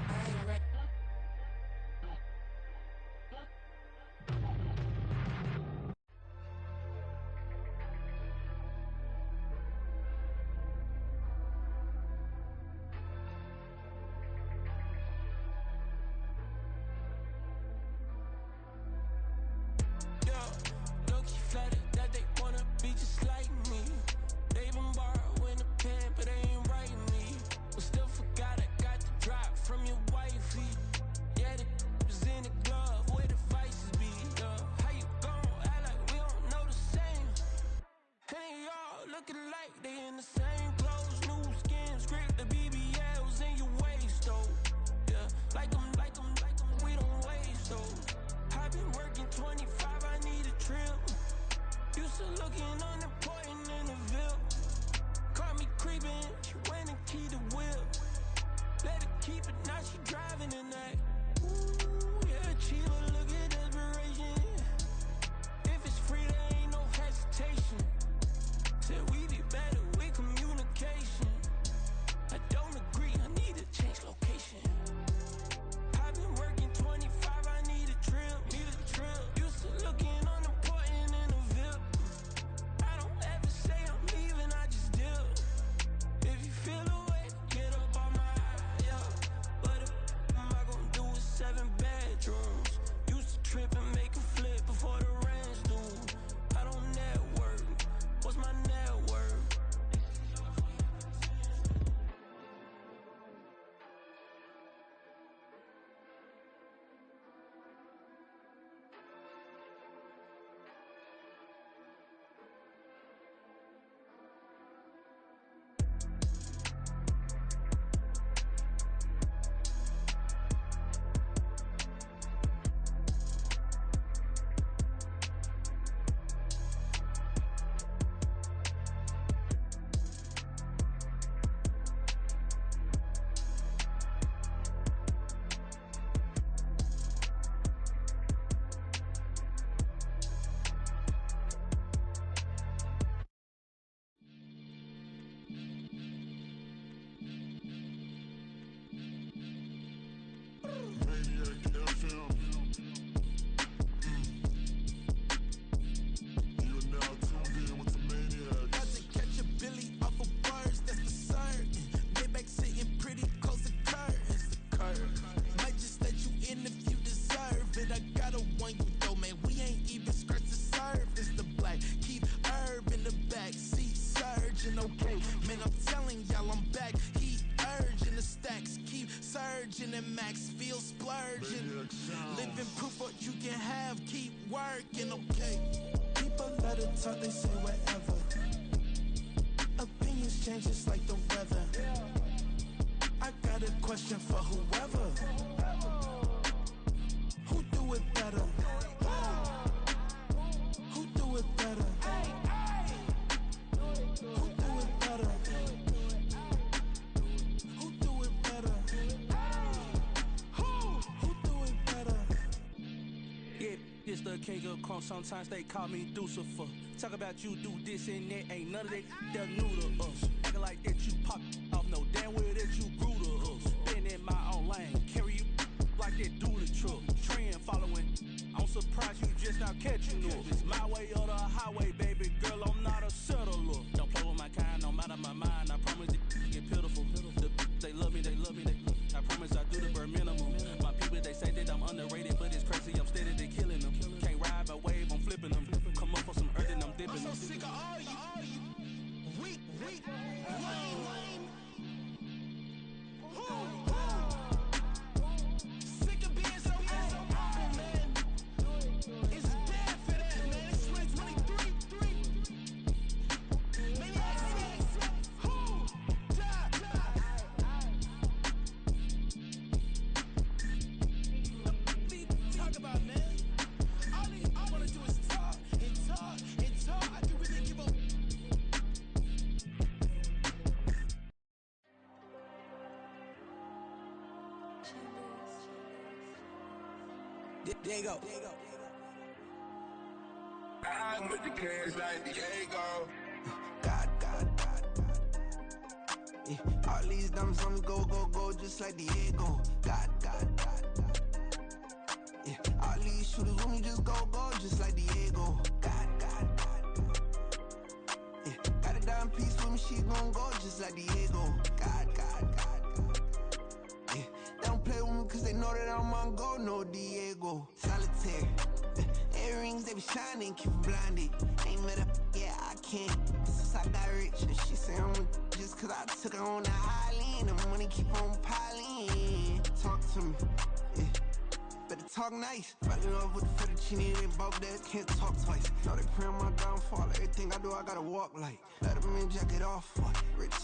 I ain't regular. Low-key flattered that they wanna be just like me. They been borrowing a pen, but they ain't writing me. But still forgot I got the drop from your wifey. Yeah, the was in the glove, where the vices be. How you gon' act like we don't know the same? And they all looking like they in the same clothes, new skins, grip the BBLs in your waist, though. Yeah, like them, we don't waste, though. I've been working 25, I need a trip. Used to looking unimportant in the Ville. Caught me creeping, she went and keyed the whip. Let her keep it, now she driving in that. Ooh, yeah, Chiba, look at desperation. If it's free, there ain't no hesitation. Said we be better with communication. I don't agree, I need to change location. I've been working 25, I need a trip. Used to looking unimportant in the VIP. virgin and Max feel splurging. Living proof what you can have, keep working, okay? People let it talk, they say whatever. Opinions change just like the weather. I got a question for whoever. Who do it better? Who do it better? Who do it better? Who do it better? Who do it better? Yeah, it's the king of crunk. Sometimes they call me Lucifer. Talk about you do this and that. Ain't none of that they're new to us. Acting like that you pop off. No damn well that you grew to us. Been in my own lane. Carry you like that do the truck. Trend following. I'm surprised you just now catching up. It's my way or the highway, baby girl. I'm not a settler. Don't play with my kind, no matter my mind. I promise it get pitiful. They love me, they love me. I promise I do the bare minimum. My people, they say that I'm underrated, but it's crazy. I'm steady, they killing them. Can't ride my wave, I'm flipping them. Come up for some earth and I'm dipping them. I'm so sick of all you. Weak, lame. Sick of being so humble, man. It's dead for that, man. It's 2023. Maniacs. Who? Die. Talk about, man. All they wanna do is talk and talk and talk. I can really give up. Diego. I with the cash like Diego. God. Yeah, all these diamonds on me go, just like Diego. God. Yeah, all these shooters on me just go, just like Diego. God. Yeah, got a dime piece with me, she gon' go just like Diego. God. Yeah, they don't play with me cause they know that I'm on go, no Diego. Solitaire. Earrings, they be shining, keep blinded. Ain't met up, yeah, I can't. Since I got rich, and she say I'm just cause I took her on the island. The money keep on piling. Talk to me, yeah. Better talk nice. Falling up with the fettuccine and bulk that can't talk twice. Know they pray on my downfall. Everything I do, I gotta walk like. Let them in, jacket off. Rich